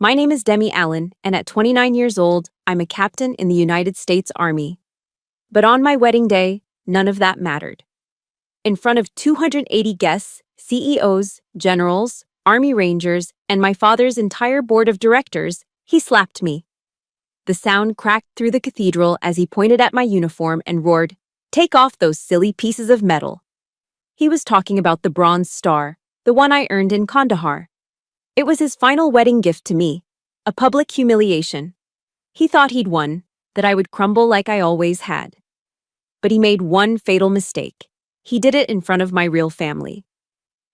My name is Demi Allen, and at 29 years old, I'm a captain in the United States Army. But on my wedding day, none of that mattered. In front of 280 guests, CEOs, generals, Army Rangers, and my father's entire board of directors, he slapped me. The sound cracked through the cathedral as he pointed at my uniform and roared, "Take off those silly pieces of metal." He was talking about the Bronze Star, the one I earned in Kandahar. It was his final wedding gift to me, a public humiliation. He thought he'd won, that I would crumble like I always had. But he made one fatal mistake. He did it in front of my real family.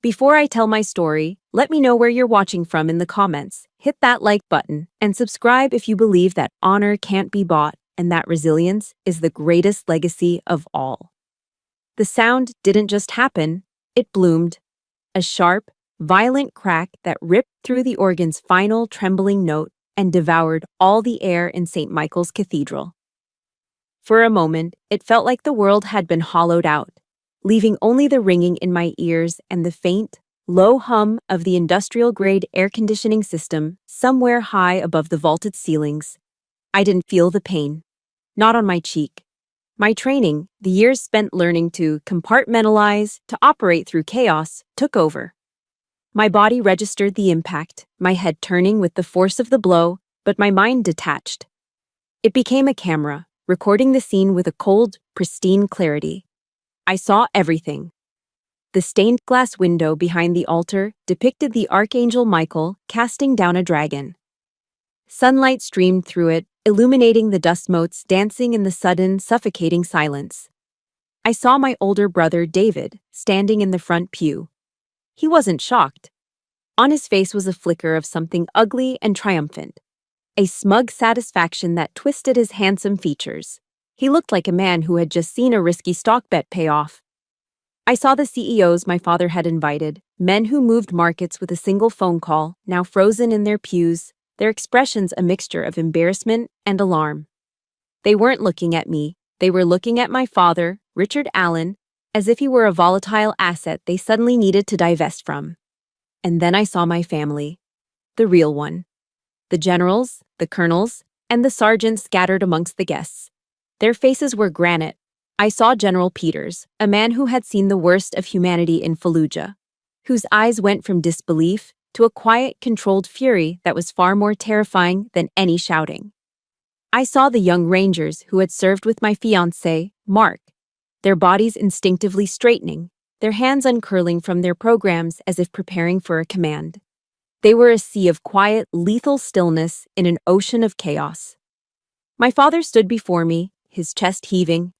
Before I tell my story, let me know where you're watching from in the comments. Hit that like button and subscribe if you believe that honor can't be bought and that resilience is the greatest legacy of all. The sound didn't just happen, it bloomed. A sharp, violent crack that ripped through the organ's final trembling note and devoured all the air in St. Michael's Cathedral. For a moment, it felt like the world had been hollowed out, leaving only the ringing in my ears and the faint, low hum of the industrial-grade air conditioning system somewhere high above the vaulted ceilings. I didn't feel the pain. Not on my cheek. My training, the years spent learning to compartmentalize, to operate through chaos, took over. My body registered the impact, my head turning with the force of the blow, but my mind detached. It became a camera, recording the scene with a cold, pristine clarity. I saw everything. The stained glass window behind the altar depicted the Archangel Michael casting down a dragon. Sunlight streamed through it, illuminating the dust motes dancing in the sudden, suffocating silence. I saw my older brother, David, standing in the front pew. He wasn't shocked. On his face was a flicker of something ugly and triumphant, a smug satisfaction that twisted his handsome features. He looked like a man who had just seen a risky stock bet pay off. I saw the CEOs my father had invited, men who moved markets with a single phone call, now frozen in their pews, their expressions a mixture of embarrassment and alarm. They weren't looking at me, they were looking at my father, Richard Allen, as if he were a volatile asset they suddenly needed to divest from. And then I saw my family, the real one. The generals, the colonels, and the sergeants scattered amongst the guests. Their faces were granite. I saw General Peters, a man who had seen the worst of humanity in Fallujah, whose eyes went from disbelief to a quiet, controlled fury that was far more terrifying than any shouting. I saw the young Rangers who had served with my fiancé, Mark, their bodies instinctively straightening, their hands uncurling from their programs as if preparing for a command. They were a sea of quiet, lethal stillness in an ocean of chaos. My father stood before me, his chest heaving,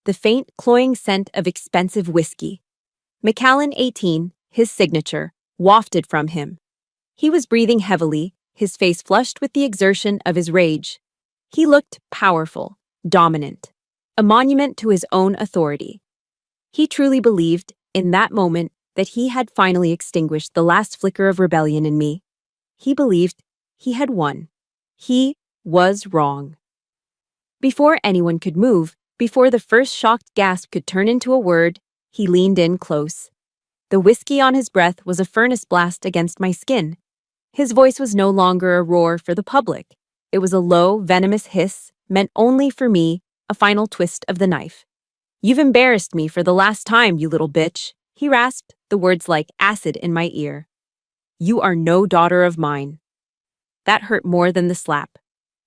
the faint, cloying scent of expensive whiskey. Macallan 18, his signature, wafted from him. He was breathing heavily, his face flushed with the exertion of his rage. He looked powerful, dominant, a monument to his own authority. He truly believed, in that moment, that he had finally extinguished the last flicker of rebellion in me. He believed he had won. He was wrong. Before anyone could move, before the first shocked gasp could turn into a word, he leaned in close. The whiskey on his breath was a furnace blast against my skin. His voice was no longer a roar for the public. It was a low, venomous hiss, meant only for me, a final twist of the knife. "You've embarrassed me for the last time, you little bitch," he rasped, the words like acid in my ear. "You are no daughter of mine." That hurt more than the slap.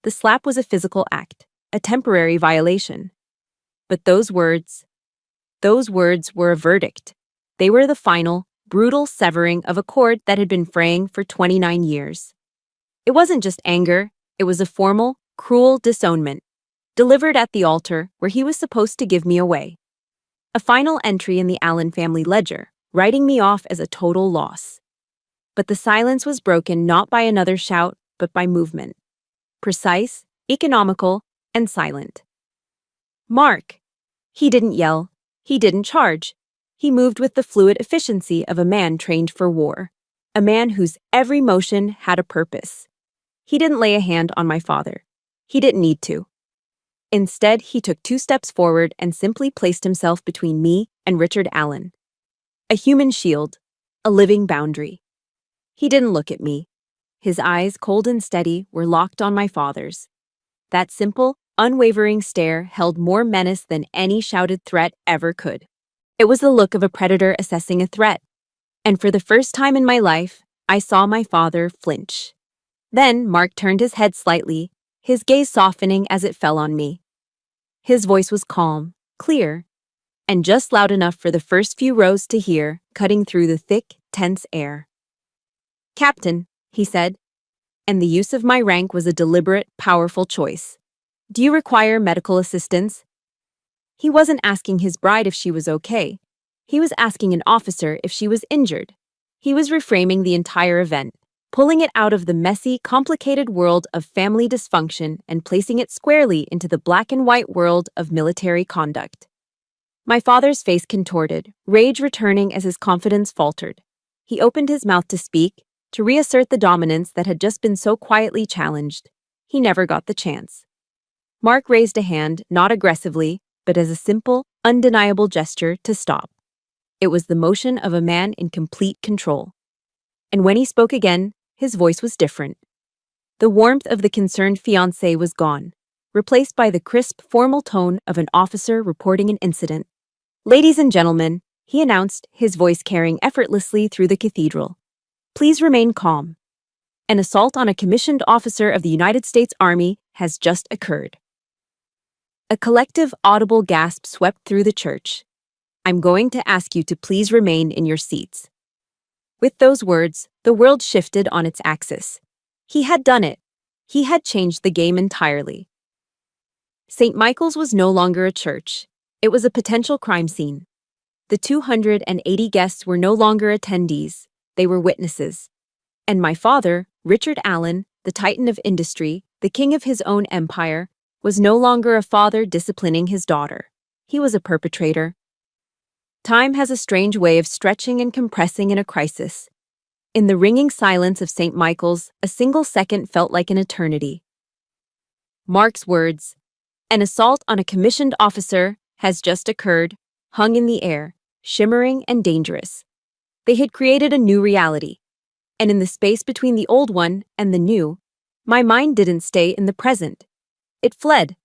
The slap was a physical act, a temporary violation. But those words were a verdict. They were the final, brutal severing of a cord that had been fraying for 29 years. It wasn't just anger, it was a formal, cruel disownment, delivered at the altar where he was supposed to give me away. A final entry in the Allen family ledger, writing me off as a total loss. But the silence was broken not by another shout, but by movement. Precise, economical, and silent. "Mark!" He didn't yell. He didn't charge. He moved with the fluid efficiency of a man trained for war. A man whose every motion had a purpose. He didn't lay a hand on my father. He didn't need to. Instead, he took 2 steps forward and simply placed himself between me and Richard Allen. A human shield, a living boundary. He didn't look at me. his eyes, cold and steady, were locked on my father's. That simple, unwavering stare held more menace than any shouted threat ever could. It was the look of a predator assessing a threat, and for the first time in my life, I saw my father flinch. Then Mark turned his head slightly, his gaze softening as it fell on me. His voice was calm, clear, and just loud enough for the first few rows to hear, cutting through the thick, tense air. "Captain," he said, and the use of my rank was a deliberate, powerful choice. "Do you require medical assistance?" He wasn't asking his bride if she was okay. He was asking an officer if she was injured. He was reframing the entire event, pulling it out of the messy, complicated world of family dysfunction and placing it squarely into the black and white world of military conduct. My father's face contorted, rage returning as his confidence faltered. He opened his mouth to speak, to reassert the dominance that had just been so quietly challenged. He never got the chance. Mark raised a hand, not aggressively, but as a simple, undeniable gesture to stop. It was the motion of a man in complete control. And when he spoke again, his voice was different. The warmth of the concerned fiancé was gone, replaced by the crisp, formal tone of an officer reporting an incident. "Ladies and gentlemen," he announced, his voice carrying effortlessly through the cathedral. "Please remain calm. An assault on a commissioned officer of the United States Army has just occurred." A collective, audible gasp swept through the church. "I'm going to ask you to please remain in your seats." With those words, the world shifted on its axis. He had done it. He had changed the game entirely. St. Michael's was no longer a church. It was a potential crime scene. The 280 guests were no longer attendees. They were witnesses. And my father, Richard Allen, the titan of industry, the king of his own empire, was no longer a father disciplining his daughter. He was a perpetrator. Time has a strange way of stretching and compressing in a crisis. In the ringing silence of St. Michael's, a single second felt like an eternity. Mark's words, "An assault on a commissioned officer has just occurred," hung in the air, shimmering and dangerous. They had created a new reality. And in the space between the old one and the new, my mind didn't stay in the present. It fled.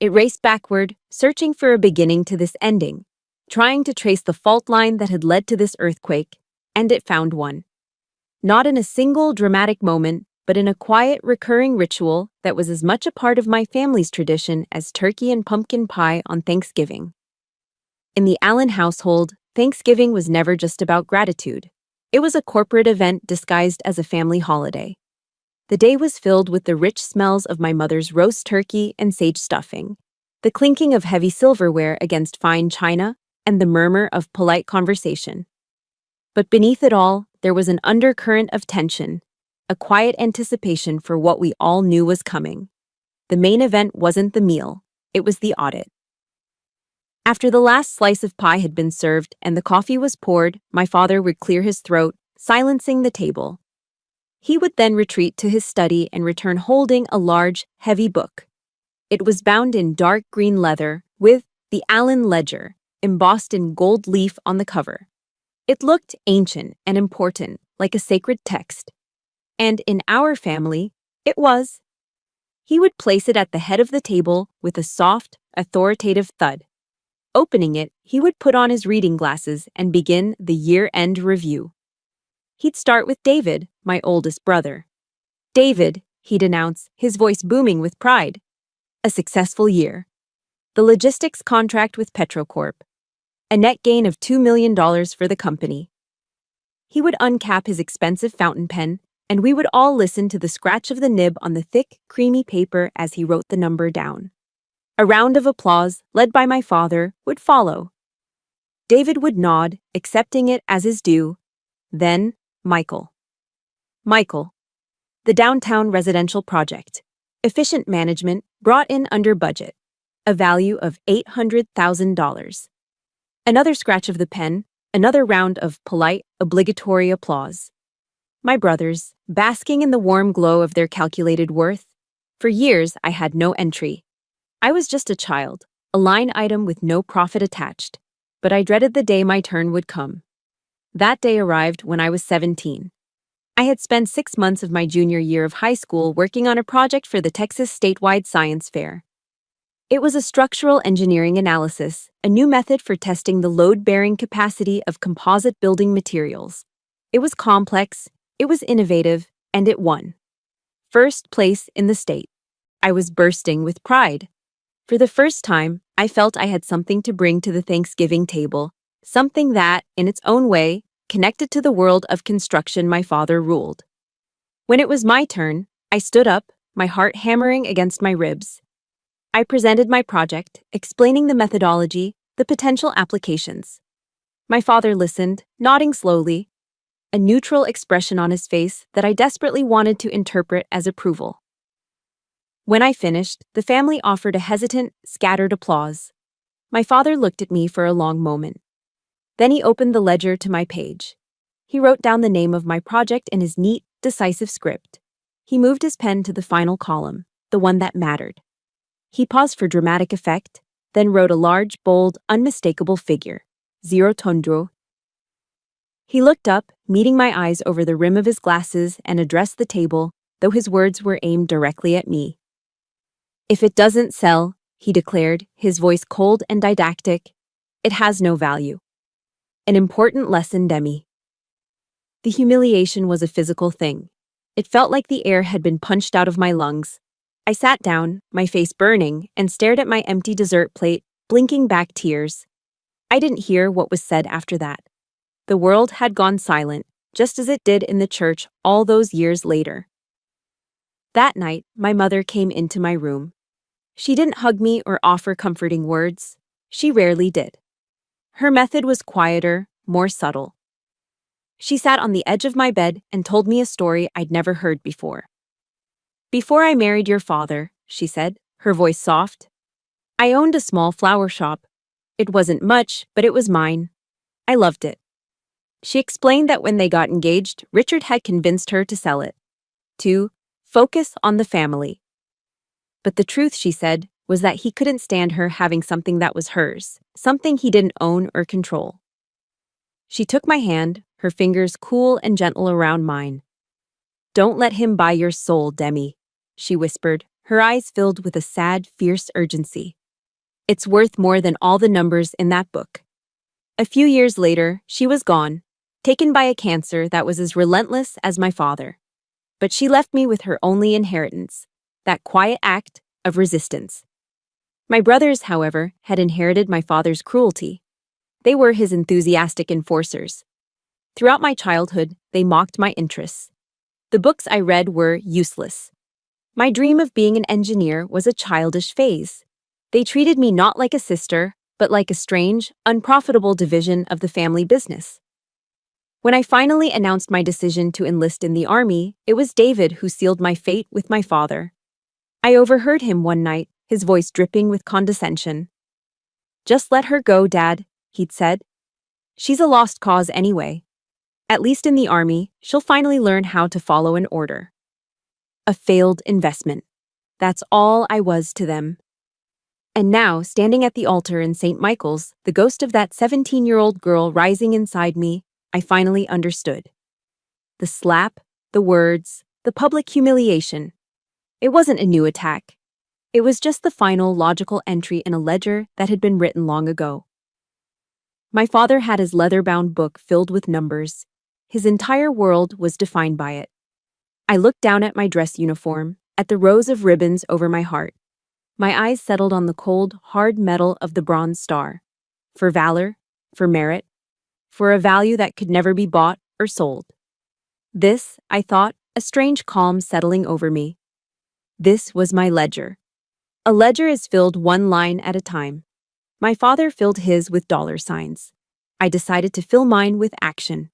It raced backward, searching for a beginning to this ending, trying to trace the fault line that had led to this earthquake, and it found one. Not in a single dramatic moment, but in a quiet, recurring ritual that was as much a part of my family's tradition as turkey and pumpkin pie on Thanksgiving. In the Allen household, Thanksgiving was never just about gratitude. It was a corporate event disguised as a family holiday. The day was filled with the rich smells of my mother's roast turkey and sage stuffing, the clinking of heavy silverware against fine china, and the murmur of polite conversation. But beneath it all, there was an undercurrent of tension, a quiet anticipation for what we all knew was coming. The main event wasn't the meal, it was the audit. After the last slice of pie had been served and the coffee was poured, my father would clear his throat, silencing the table. He would then retreat to his study and return holding a large, heavy book. It was bound in dark green leather with the Allen Ledger embossed in gold leaf on the cover. It looked ancient and important, like a sacred text. And in our family, it was. He would place it at the head of the table with a soft, authoritative thud. Opening it, he would put on his reading glasses and begin the year-end review. He'd start with David, my oldest brother. "David," he'd announce, his voice booming with pride. "A successful year. The logistics contract with Petrocorp. A net gain of $2 million for the company." He would uncap his expensive fountain pen, and we would all listen to the scratch of the nib on the thick, creamy paper as he wrote the number down. A round of applause, led by my father, would follow. David would nod, accepting it as his due. Then, Michael. Michael. The downtown residential project. Efficient management, brought in under budget. A value of $800,000. Another scratch of the pen, another round of polite, obligatory applause. My brothers, basking in the warm glow of their calculated worth. For years, I had no entry. I was just a child, a line item with no profit attached, but I dreaded the day my turn would come. That day arrived when I was 17. I had spent 6 months of my junior year of high school working on a project for the Texas statewide science fair. It was a structural engineering analysis, a new method for testing the load-bearing capacity of composite building materials. It was complex, it was innovative, and it won. First place in the state. I was bursting with pride. For the first time, I felt I had something to bring to the Thanksgiving table, something that, in its own way, connected to the world of construction my father ruled. When it was my turn, I stood up, my heart hammering against my ribs. I presented my project, explaining the methodology, the potential applications. My father listened, nodding slowly, a neutral expression on his face that I desperately wanted to interpret as approval. When I finished, the family offered a hesitant, scattered applause. My father looked at me for a long moment. Then he opened the ledger to my page. He wrote down the name of my project in his neat, decisive script. He moved his pen to the final column, the one that mattered. He paused for dramatic effect, then wrote a large, bold, unmistakable figure, 0 He looked up, meeting my eyes over the rim of his glasses, and addressed the table, though his words were aimed directly at me. "If it doesn't sell," he declared, his voice cold and didactic, "it has no value." An important lesson, Demi. The humiliation was a physical thing. It felt like the air had been punched out of my lungs. I sat down, my face burning, and stared at my empty dessert plate, blinking back tears. I didn't hear what was said after that. The world had gone silent, just as it did in the church all those years later. That night, my mother came into my room. She didn't hug me or offer comforting words. She rarely did. Her method was quieter, more subtle. She sat on the edge of my bed and told me a story I'd never heard before. "Before I married your father," she said, her voice soft, "I owned a small flower shop. It wasn't much, but it was mine. I loved it." She explained that when they got engaged, Richard had convinced her to sell it. To focus on the family. But the truth, she said, was that he couldn't stand her having something that was hers, something he didn't own or control. She took my hand, her fingers cool and gentle around mine. "Don't let him buy your soul, Demi," she whispered, her eyes filled with a sad, fierce urgency. "It's worth more than all the numbers in that book." A few years later, she was gone, taken by a cancer that was as relentless as my father. But she left me with her only inheritance, that quiet act of resistance. My brothers, however, had inherited my father's cruelty. They were his enthusiastic enforcers. Throughout my childhood, they mocked my interests. The books I read were useless. My dream of being an engineer was a childish phase. They treated me not like a sister, but like a strange, unprofitable division of the family business. When I finally announced my decision to enlist in the army, it was David who sealed my fate with my father. I overheard him one night, his voice dripping with condescension. "Just let her go, Dad," he'd said. "She's a lost cause anyway. At least in the army, she'll finally learn how to follow an order." A failed investment. That's all I was to them. And now, standing at the altar in St. Michael's, the ghost of that 17-year-old girl rising inside me, I finally understood. The slap, the words, the public humiliation. It wasn't a new attack. It was just the final logical entry in a ledger that had been written long ago. My father had his leather-bound book filled with numbers. His entire world was defined by it. I looked down at my dress uniform, at the rows of ribbons over my heart. My eyes settled on the cold, hard metal of the Bronze Star. For valor, for merit, for a value that could never be bought or sold. This, I thought, a strange calm settling over me. This was my ledger. A ledger is filled one line at a time. My father filled his with dollar signs. I decided to fill mine with action.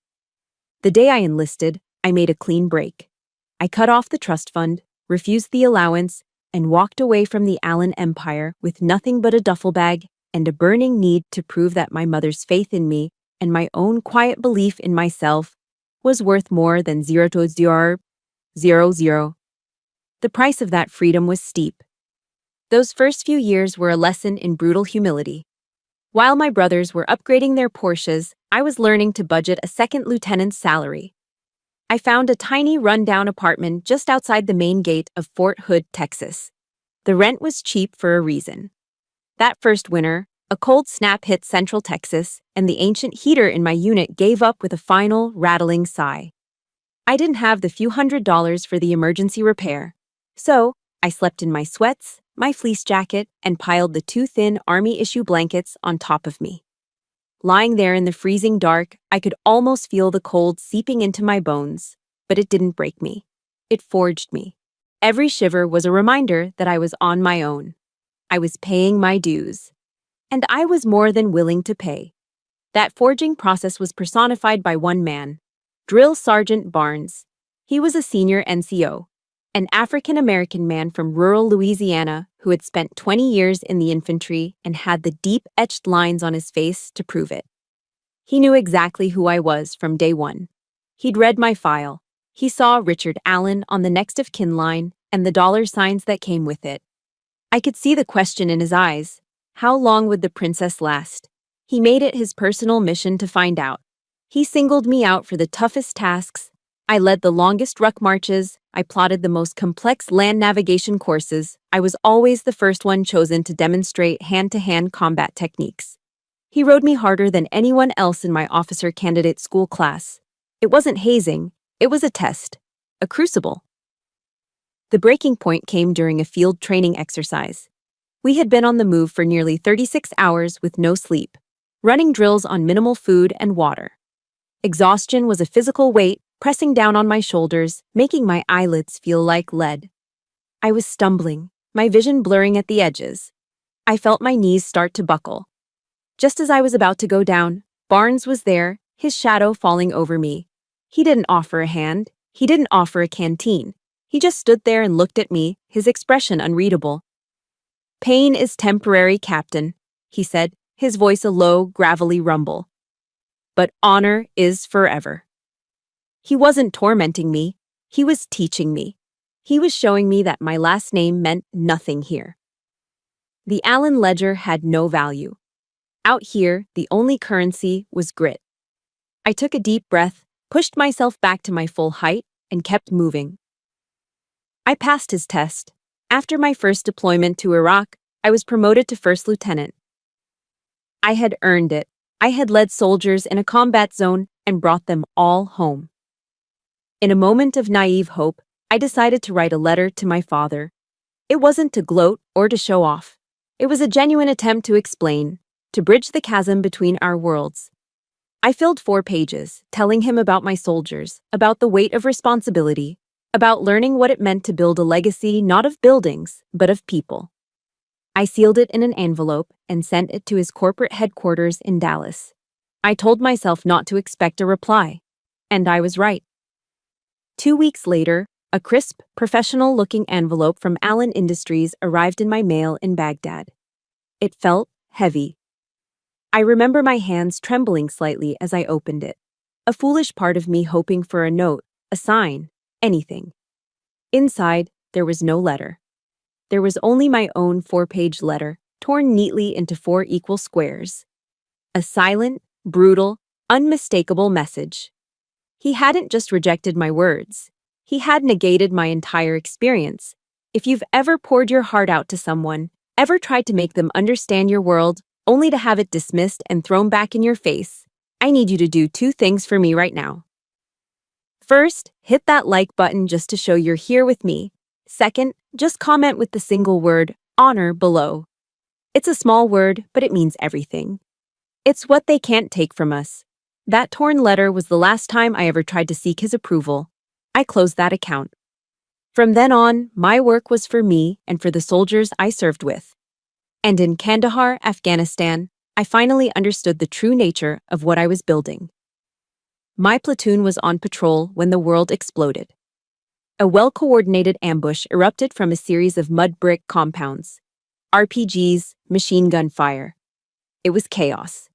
The day I enlisted, I made a clean break. I cut off the trust fund, refused the allowance, and walked away from the Allen empire with nothing but a duffel bag and a burning need to prove that my mother's faith in me and my own quiet belief in myself was worth more than 0. The price of that freedom was steep. Those first few years were a lesson in brutal humility. While my brothers were upgrading their Porsches, I was learning to budget a second lieutenant's salary. I found a tiny rundown apartment just outside the main gate of Fort Hood, Texas. The rent was cheap for a reason. That first winter, a cold snap hit Central Texas, and the ancient heater in my unit gave up with a final, rattling sigh. I didn't have the few $100s for the emergency repair, so I slept in my sweats, my fleece jacket, and piled the two thin Army-issue blankets on top of me. Lying there in the freezing dark, I could almost feel the cold seeping into my bones, but it didn't break me. It forged me. Every shiver was a reminder that I was on my own. I was paying my dues. And I was more than willing to pay. That forging process was personified by one man, Drill Sergeant Barnes. He was a senior NCO, an African-American man from rural Louisiana who had spent 20 years in the infantry and had the deep etched lines on his face to prove it. He knew exactly who I was from day one. He'd read my file. He saw Richard Allen on the next of kin line and the dollar signs that came with it. I could see the question in his eyes. How long would the princess last? He made it his personal mission to find out. He singled me out for the toughest tasks. I led the longest ruck marches. I plotted the most complex land navigation courses. I was always the first one chosen to demonstrate hand-to-hand combat techniques. He rode me harder than anyone else in my officer candidate school class. It wasn't hazing. It was a test. A crucible. The breaking point came during a field training exercise. We had been on the move for nearly 36 hours with no sleep, running drills on minimal food and water. Exhaustion was a physical weight pressing down on my shoulders, making my eyelids feel like lead. I was stumbling, my vision blurring at the edges. I felt my knees start to buckle. Just as I was about to go down, Barnes was there, his shadow falling over me. He didn't offer a hand. He didn't offer a canteen. He just stood there and looked at me, his expression unreadable. "Pain is temporary, Captain," he said, his voice a low, gravelly rumble. "But honor is forever." He wasn't tormenting me. He was teaching me. He was showing me that my last name meant nothing here. The Allen ledger had no value. Out here, the only currency was grit. I took a deep breath, pushed myself back to my full height, and kept moving. I passed his test. After my first deployment to Iraq, I was promoted to first lieutenant. I had earned it. I had led soldiers in a combat zone and brought them all home. In a moment of naive hope, I decided to write a letter to my father. It wasn't to gloat or to show off. It was a genuine attempt to explain, to bridge the chasm between our worlds. I filled 4 pages, telling him about my soldiers, about the weight of responsibility, about learning what it meant to build a legacy not of buildings, but of people. I sealed it in an envelope and sent it to his corporate headquarters in Dallas. I told myself not to expect a reply, and I was right. 2 weeks later, a crisp, professional-looking envelope from Allen Industries arrived in my mail in Baghdad. It felt heavy. I remember my hands trembling slightly as I opened it, a foolish part of me hoping for a note, a sign, anything. Inside, there was no letter. There was only my own 4-page letter, torn neatly into 4 equal squares. A silent, brutal, unmistakable message. He hadn't just rejected my words. He had negated my entire experience. If you've ever poured your heart out to someone, ever tried to make them understand your world, only to have it dismissed and thrown back in your face, I need you to do 2 things for me right now. First, hit that like button just to show you're here with me. Second, just comment with the single word, honor, below. It's a small word, but it means everything. It's what they can't take from us. That torn letter was the last time I ever tried to seek his approval. I closed that account. From then on, my work was for me and for the soldiers I served with. And in Kandahar, Afghanistan, I finally understood the true nature of what I was building. My platoon was on patrol when the world exploded. A well-coordinated ambush erupted from a series of mud brick compounds. RPGs, machine gun fire. It was chaos.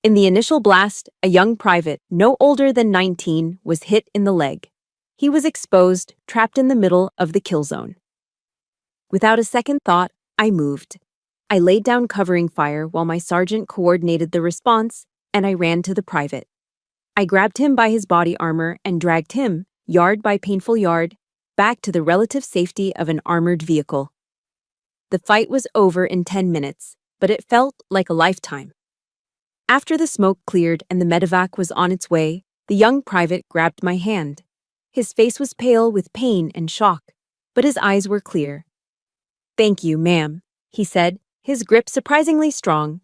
In the initial blast, a young private, no older than 19, was hit in the leg. He was exposed, trapped in the middle of the kill zone. Without a second thought, I moved. I laid down covering fire while my sergeant coordinated the response, and I ran to the private. I grabbed him by his body armor and dragged him, yard by painful yard, back to the relative safety of an armored vehicle. The fight was over in 10 minutes, but it felt like a lifetime. After the smoke cleared and the medevac was on its way, the young private grabbed my hand. His face was pale with pain and shock, but his eyes were clear. "Thank you, ma'am," he said, his grip surprisingly strong.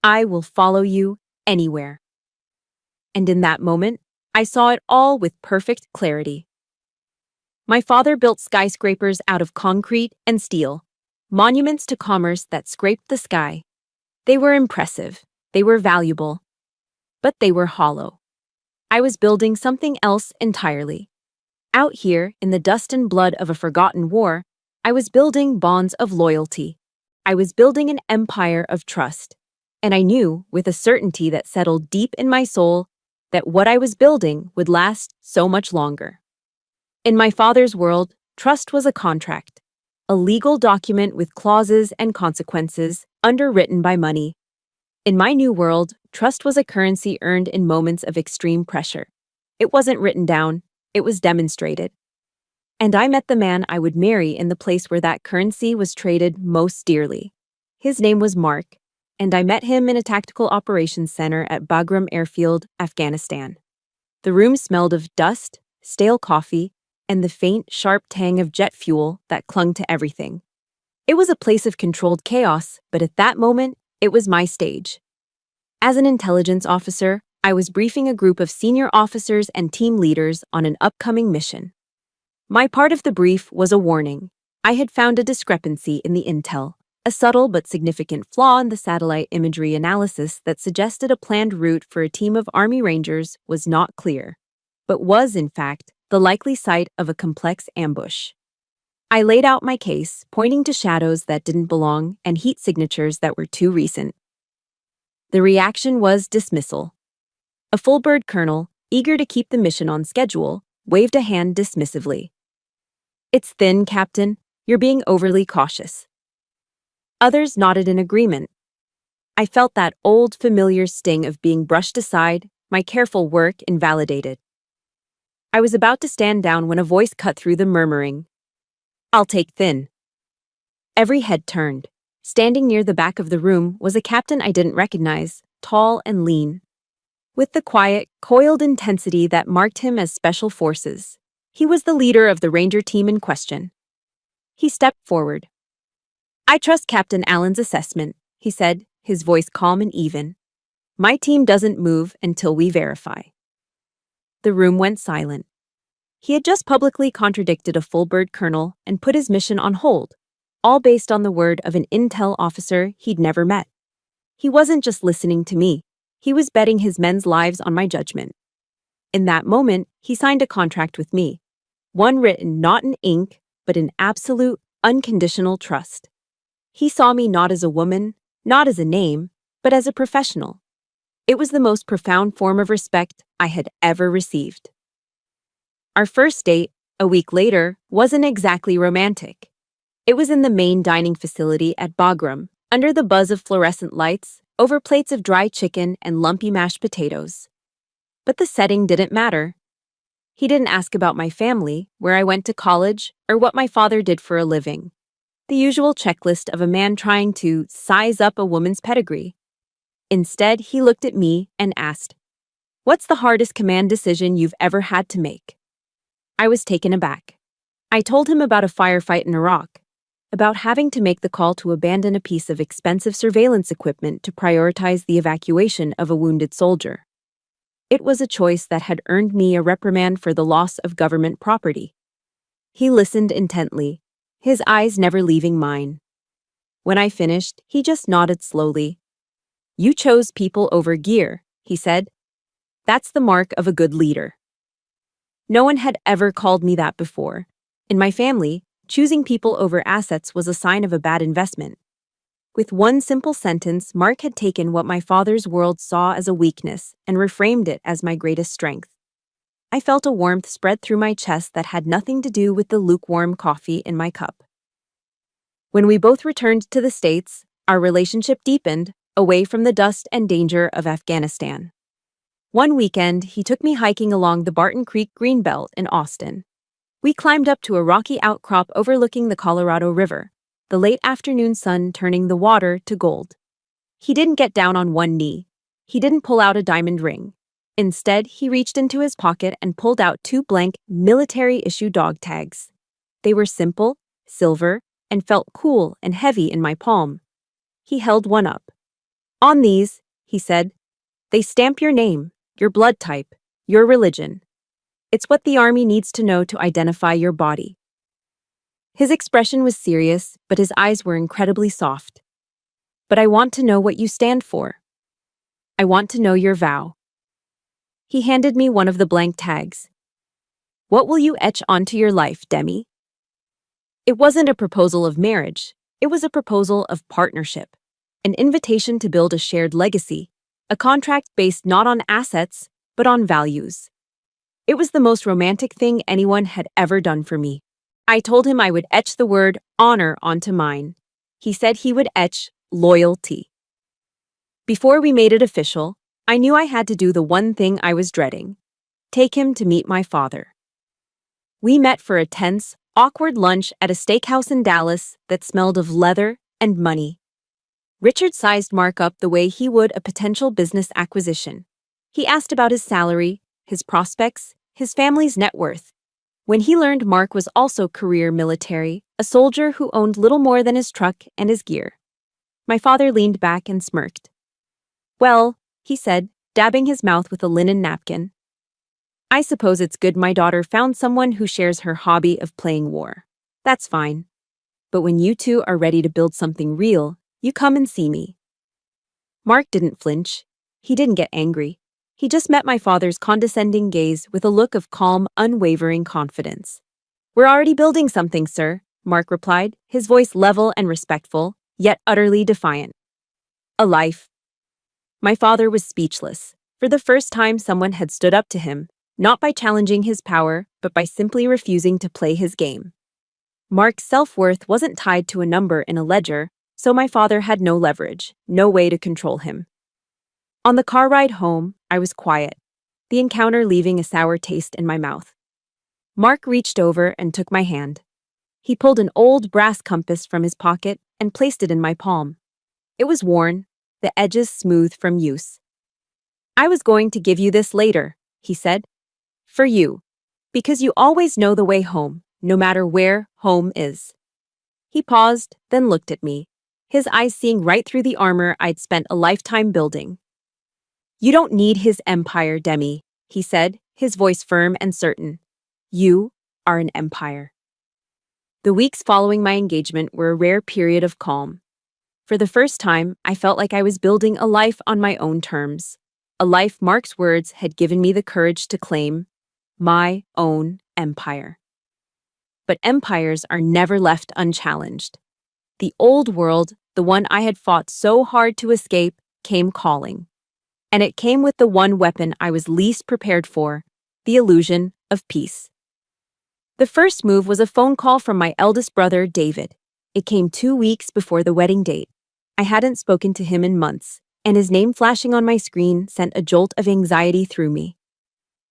"I will follow you anywhere." And in that moment, I saw it all with perfect clarity. My father built skyscrapers out of concrete and steel, monuments to commerce that scraped the sky. They were impressive, they were valuable, but they were hollow. I was building something else entirely. Out here, in the dust and blood of a forgotten war, I was building bonds of loyalty. I was building an empire of trust. And I knew, with a certainty that settled deep in my soul, that what I was building would last so much longer. In my father's world, trust was a contract, a legal document with clauses and consequences underwritten by money. In my new world, trust was a currency earned in moments of extreme pressure. It wasn't written down, it was demonstrated. And I met the man I would marry in the place where that currency was traded most dearly. His name was Mark, and I met him in a tactical operations center at Bagram Airfield, Afghanistan. The room smelled of dust, stale coffee, and the faint, sharp tang of jet fuel that clung to everything. It was a place of controlled chaos, but at that moment, it was my stage. As an intelligence officer, I was briefing a group of senior officers and team leaders on an upcoming mission. My part of the brief was a warning. I had found a discrepancy in the intel, a subtle but significant flaw in the satellite imagery analysis that suggested a planned route for a team of Army Rangers was not clear, but was, in fact, the likely site of a complex ambush. I laid out my case, pointing to shadows that didn't belong and heat signatures that were too recent. The reaction was dismissal. A full-bird colonel, eager to keep the mission on schedule, waved a hand dismissively. "It's thin, Captain. You're being overly cautious." Others nodded in agreement. I felt that old, familiar sting of being brushed aside, my careful work invalidated. I was about to stand down when a voice cut through the murmuring. "I'll take thin." Every head turned. Standing near the back of the room was a captain I didn't recognize, tall and lean. With the quiet, coiled intensity that marked him as Special Forces, he was the leader of the Ranger team in question. He stepped forward. "I trust Captain Allen's assessment," he said, his voice calm and even. "My team doesn't move until we verify." The room went silent. He had just publicly contradicted a full-bird colonel and put his mission on hold, all based on the word of an intel officer he'd never met. He wasn't just listening to me. He was betting his men's lives on my judgment. In that moment, he signed a contract with me, one written not in ink, but in absolute, unconditional trust. He saw me not as a woman, not as a name, but as a professional. It was the most profound form of respect I had ever received. Our first date, a week later, wasn't exactly romantic. It was in the main dining facility at Bagram, under the buzz of fluorescent lights, over plates of dry chicken and lumpy mashed potatoes. But the setting didn't matter. He didn't ask about my family, where I went to college, or what my father did for a living. The usual checklist of a man trying to size up a woman's pedigree. Instead, he looked at me and asked, "What's the hardest command decision you've ever had to make?" I was taken aback. I told him about a firefight in Iraq, about having to make the call to abandon a piece of expensive surveillance equipment to prioritize the evacuation of a wounded soldier. It was a choice that had earned me a reprimand for the loss of government property. He listened intently, his eyes never leaving mine. When I finished, he just nodded slowly. "You chose people over gear," he said. "That's the mark of a good leader." No one had ever called me that before. In my family, choosing people over assets was a sign of a bad investment. With one simple sentence, Mark had taken what my father's world saw as a weakness and reframed it as my greatest strength. I felt a warmth spread through my chest that had nothing to do with the lukewarm coffee in my cup. When we both returned to the States, our relationship deepened, away from the dust and danger of Afghanistan. One weekend, he took me hiking along the Barton Creek Greenbelt in Austin. We climbed up to a rocky outcrop overlooking the Colorado River, the late afternoon sun turning the water to gold. He didn't get down on one knee. He didn't pull out a diamond ring. Instead, he reached into his pocket and pulled out two blank military-issue dog tags. They were simple, silver, and felt cool and heavy in my palm. He held one up. "On these," he said, "they stamp your name, your blood type, your religion. It's what the Army needs to know to identify your body." His expression was serious, but his eyes were incredibly soft. "But I want to know what you stand for. I want to know your vow." He handed me one of the blank tags. "What will you etch onto your life, Demi?" It wasn't a proposal of marriage. It was a proposal of partnership, an invitation to build a shared legacy, a contract based not on assets, but on values. It was the most romantic thing anyone had ever done for me. I told him I would etch the word honor onto mine. He said he would etch loyalty. Before we made it official, I knew I had to do the one thing I was dreading: take him to meet my father. We met for a tense, awkward lunch at a steakhouse in Dallas that smelled of leather and money. Richard sized Mark up the way he would a potential business acquisition. He asked about his salary, his prospects, his family's net worth. When he learned Mark was also career military, a soldier who owned little more than his truck and his gear, my father leaned back and smirked. "Well," he said, dabbing his mouth with a linen napkin, "I suppose it's good my daughter found someone who shares her hobby of playing war. That's fine. But when you two are ready to build something real, you come and see me." Mark didn't flinch. He didn't get angry. He just met my father's condescending gaze with a look of calm, unwavering confidence. "We're already building something, sir," Mark replied, his voice level and respectful, yet utterly defiant. "A life." My father was speechless. For the first time, someone had stood up to him, not by challenging his power, but by simply refusing to play his game. Mark's self-worth wasn't tied to a number in a ledger, so my father had no leverage, no way to control him. On the car ride home, I was quiet, the encounter leaving a sour taste in my mouth. Mark reached over and took my hand. He pulled an old brass compass from his pocket and placed it in my palm. It was worn, the edges smooth from use. "I was going to give you this later," he said. "For you. Because you always know the way home, no matter where home is." He paused, then looked at me, his eyes seeing right through the armor I'd spent a lifetime building. "You don't need his empire, Demi," he said, his voice firm and certain. "You are an empire." The weeks following my engagement were a rare period of calm. For the first time, I felt like I was building a life on my own terms, a life Mark's words had given me the courage to claim, my own empire. But empires are never left unchallenged. The old world, the one I had fought so hard to escape, came calling. And it came with the one weapon I was least prepared for, the illusion of peace. The first move was a phone call from my eldest brother, David. It came 2 weeks before the wedding date. I hadn't spoken to him in months, and his name flashing on my screen sent a jolt of anxiety through me.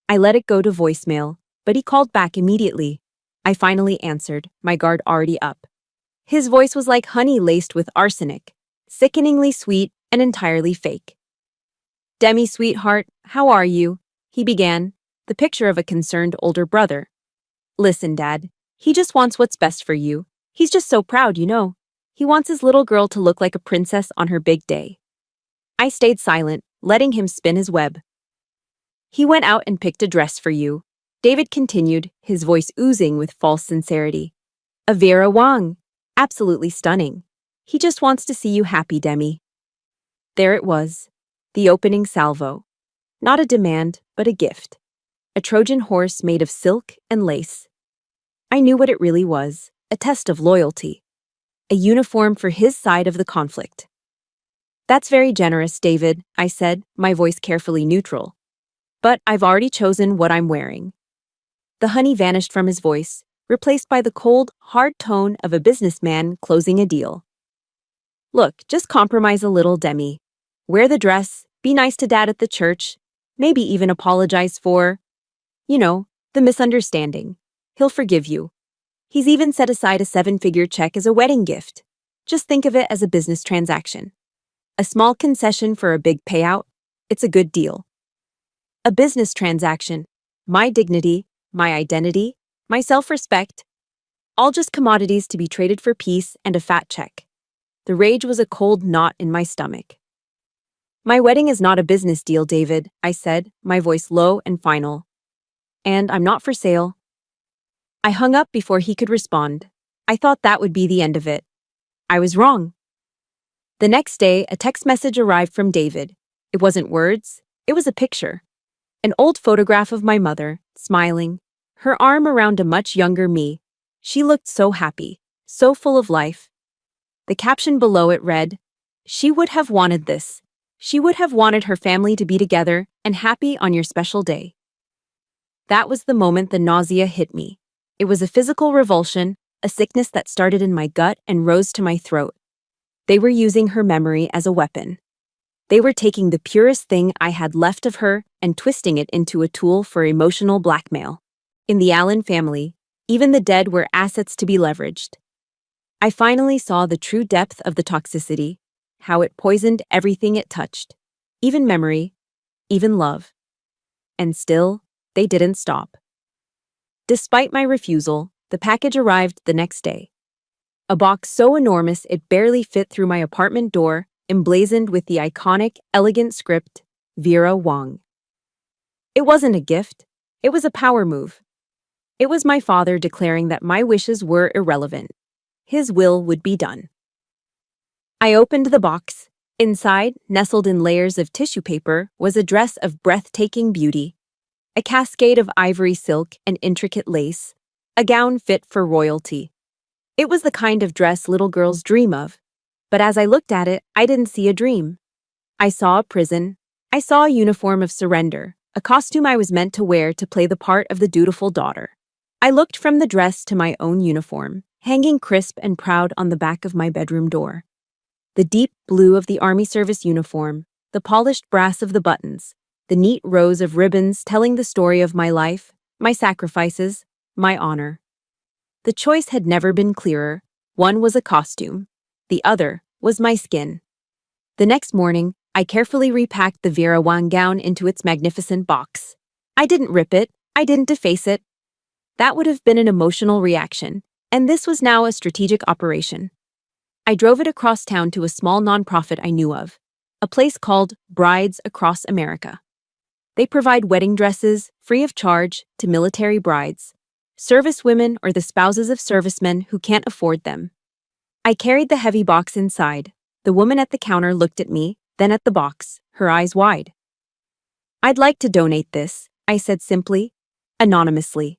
I let it go to voicemail, but he called back immediately. I finally answered, my guard already up. His voice was like honey laced with arsenic, sickeningly sweet and entirely fake. "Demi, sweetheart, how are you?" he began, the picture of a concerned older brother. "Listen, Dad, he just wants what's best for you. He's just so proud, you know. He wants his little girl to look like a princess on her big day." I stayed silent, letting him spin his web. "He went out and picked a dress for you," David continued, his voice oozing with false sincerity. "A Vera Wang. Absolutely stunning. He just wants to see you happy, Demi." There it was, the opening salvo. Not a demand, but a gift. A Trojan horse made of silk and lace. I knew what it really was, a test of loyalty. A uniform for his side of the conflict. "That's very generous, David," I said, my voice carefully neutral. "But I've already chosen what I'm wearing." The honey vanished from his voice, replaced by the cold, hard tone of a businessman closing a deal. "Look, just compromise a little, Demi. Wear the dress, be nice to Dad at the church. maybe even apologize for, the misunderstanding. He'll forgive you. He's even set aside a seven-figure check as a wedding gift. Just think of it as a business transaction. A small concession for a big payout. It's a good deal. A business transaction. My dignity, my identity, my self-respect. All just commodities to be traded for peace and a fat check. The rage was a cold knot in my stomach. My wedding is not a business deal, David, I said, my voice low and final. And I'm not for sale. I hung up before he could respond. I thought that would be the end of it. I was wrong. The next day, a text message arrived from David. It wasn't words, it was a picture. An old photograph of my mother, smiling, her arm around a much younger me. She looked so happy, so full of life. The caption below it read, "She would have wanted this. She would have wanted her family to be together and happy on your special day." That was the moment the nausea hit me. It was a physical revulsion, a sickness that started in my gut and rose to my throat. They were using her memory as a weapon. They were taking the purest thing I had left of her and twisting it into a tool for emotional blackmail. In the Allen family, even the dead were assets to be leveraged. I finally saw the true depth of the toxicity, how it poisoned everything it touched, even memory, even love. And still, they didn't stop. Despite my refusal, the package arrived the next day. A box so enormous it barely fit through my apartment door, emblazoned with the iconic, elegant script, Vera Wang. It wasn't a gift, it was a power move. It was my father declaring that my wishes were irrelevant. His will would be done. I opened the box. Inside, nestled in layers of tissue paper, was a dress of breathtaking beauty. A cascade of ivory silk and intricate lace, a gown fit for royalty. It was the kind of dress little girls dream of. But as I looked at it, I didn't see a dream. I saw a prison. I saw a uniform of surrender, a costume I was meant to wear to play the part of the dutiful daughter. I looked from the dress to my own uniform, hanging crisp and proud on the back of my bedroom door. The deep blue of the Army service uniform, the polished brass of the buttons, the neat rows of ribbons telling the story of my life, my sacrifices, my honor. The choice had never been clearer. One was a costume. The other was my skin. The next morning, I carefully repacked the Vera Wang gown into its magnificent box. I didn't rip it. I didn't deface it. That would have been an emotional reaction, and this was now a strategic operation. I drove it across town to a small nonprofit I knew of, a place called Brides Across America. They provide wedding dresses, free of charge, to military brides, servicewomen or the spouses of servicemen who can't afford them. I carried the heavy box inside. The woman at the counter looked at me, then at the box, her eyes wide. "I'd like to donate this," I said simply, anonymously.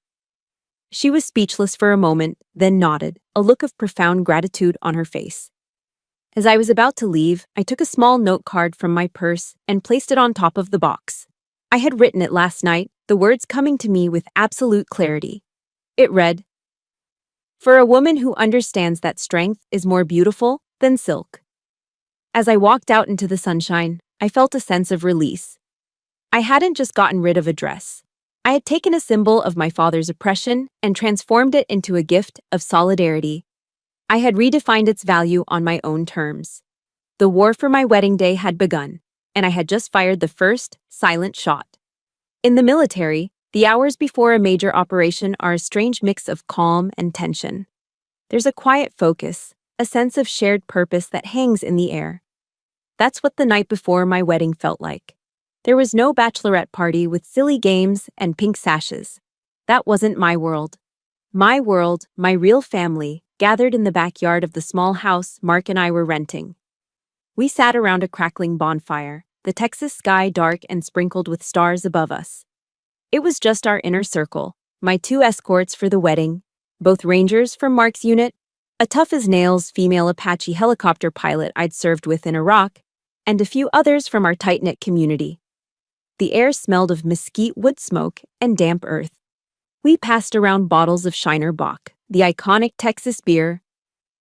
She was speechless for a moment, then nodded, a look of profound gratitude on her face. As I was about to leave, I took a small note card from my purse and placed it on top of the box. I had written it last night, the words coming to me with absolute clarity. It read, "For a woman who understands that strength is more beautiful than silk." As I walked out into the sunshine, I felt a sense of release. I hadn't just gotten rid of a dress. I had taken a symbol of my father's oppression and transformed it into a gift of solidarity. I had redefined its value on my own terms. The war for my wedding day had begun, and I had just fired the first, silent shot. In the military, the hours before a major operation are a strange mix of calm and tension. There's a quiet focus, a sense of shared purpose that hangs in the air. That's what the night before my wedding felt like. There was no bachelorette party with silly games and pink sashes. That wasn't my world. My world, my real family, gathered in the backyard of the small house Mark and I were renting. We sat around a crackling bonfire, the Texas sky dark and sprinkled with stars above us. It was just our inner circle, my two escorts for the wedding, both Rangers from Mark's unit, a tough-as-nails female Apache helicopter pilot I'd served with in Iraq, and a few others from our tight-knit community. The air smelled of mesquite wood smoke and damp earth. We passed around bottles of Shiner Bock, the iconic Texas beer,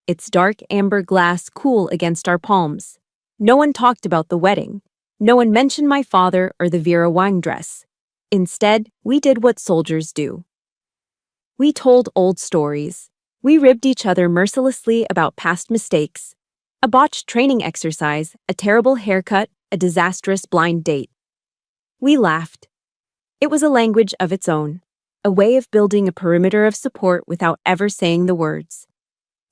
its dark amber glass cool against our palms. No one talked about the wedding. No one mentioned my father or the Vera Wang dress. Instead, we did what soldiers do. We told old stories. We ribbed each other mercilessly about past mistakes. A botched training exercise, a terrible haircut, a disastrous blind date. We laughed. It was a language of its own, a way of building a perimeter of support without ever saying the words.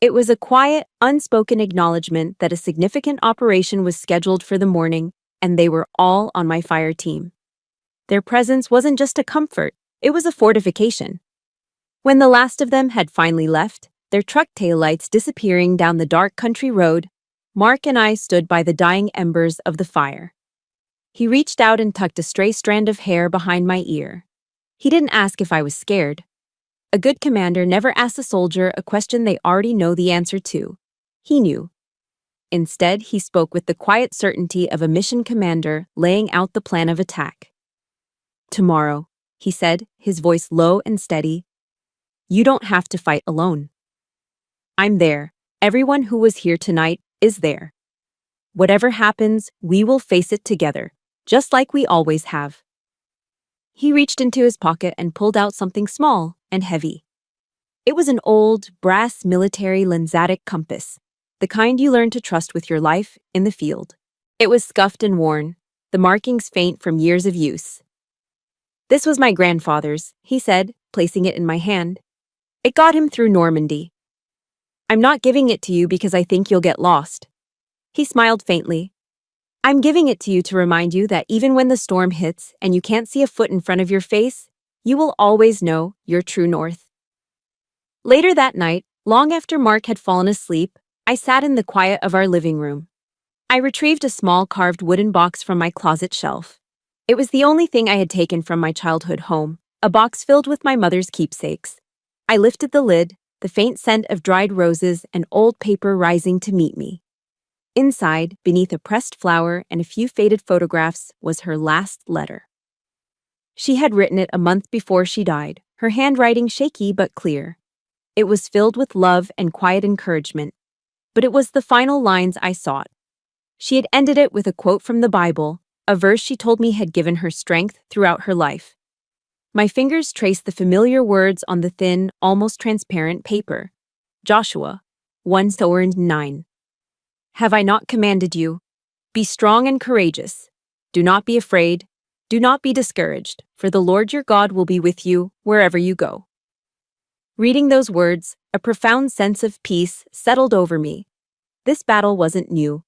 It was a quiet, unspoken acknowledgement that a significant operation was scheduled for the morning, and they were all on my fire team. Their presence wasn't just a comfort, it was a fortification. When the last of them had finally left, their truck taillights disappearing down the dark country road, Mark and I stood by the dying embers of the fire. He reached out and tucked a stray strand of hair behind my ear. He didn't ask if I was scared. A good commander never asks a soldier a question they already know the answer to. He knew. Instead, he spoke with the quiet certainty of a mission commander laying out the plan of attack. "Tomorrow," he said, his voice low and steady, "you don't have to fight alone. I'm there. Everyone who was here tonight is there. Whatever happens, we will face it together, just like we always have." He reached into his pocket and pulled out something small and heavy. It was an old, brass military lensatic compass, the kind you learn to trust with your life in the field. It was scuffed and worn, the markings faint from years of use. "This was my grandfather's," he said, placing it in my hand. "It got him through Normandy. I'm not giving it to you because I think you'll get lost." He smiled faintly. "I'm giving it to you to remind you that even when the storm hits and you can't see a foot in front of your face, you will always know your true north." Later that night, long after Mark had fallen asleep, I sat in the quiet of our living room. I retrieved a small carved wooden box from my closet shelf. It was the only thing I had taken from my childhood home, a box filled with my mother's keepsakes. I lifted the lid, the faint scent of dried roses and old paper rising to meet me. Inside, beneath a pressed flower and a few faded photographs, was her last letter. She had written it a month before she died, her handwriting shaky but clear. It was filled with love and quiet encouragement, but it was the final lines I sought. She had ended it with a quote from the Bible, a verse she told me had given her strength throughout her life. My fingers traced the familiar words on the thin, almost transparent paper. Joshua 1:9. "Have I not commanded you? Be strong and courageous. Do not be afraid. Do not be discouraged, for the Lord your God will be with you wherever you go." Reading those words, a profound sense of peace settled over me. This battle wasn't new.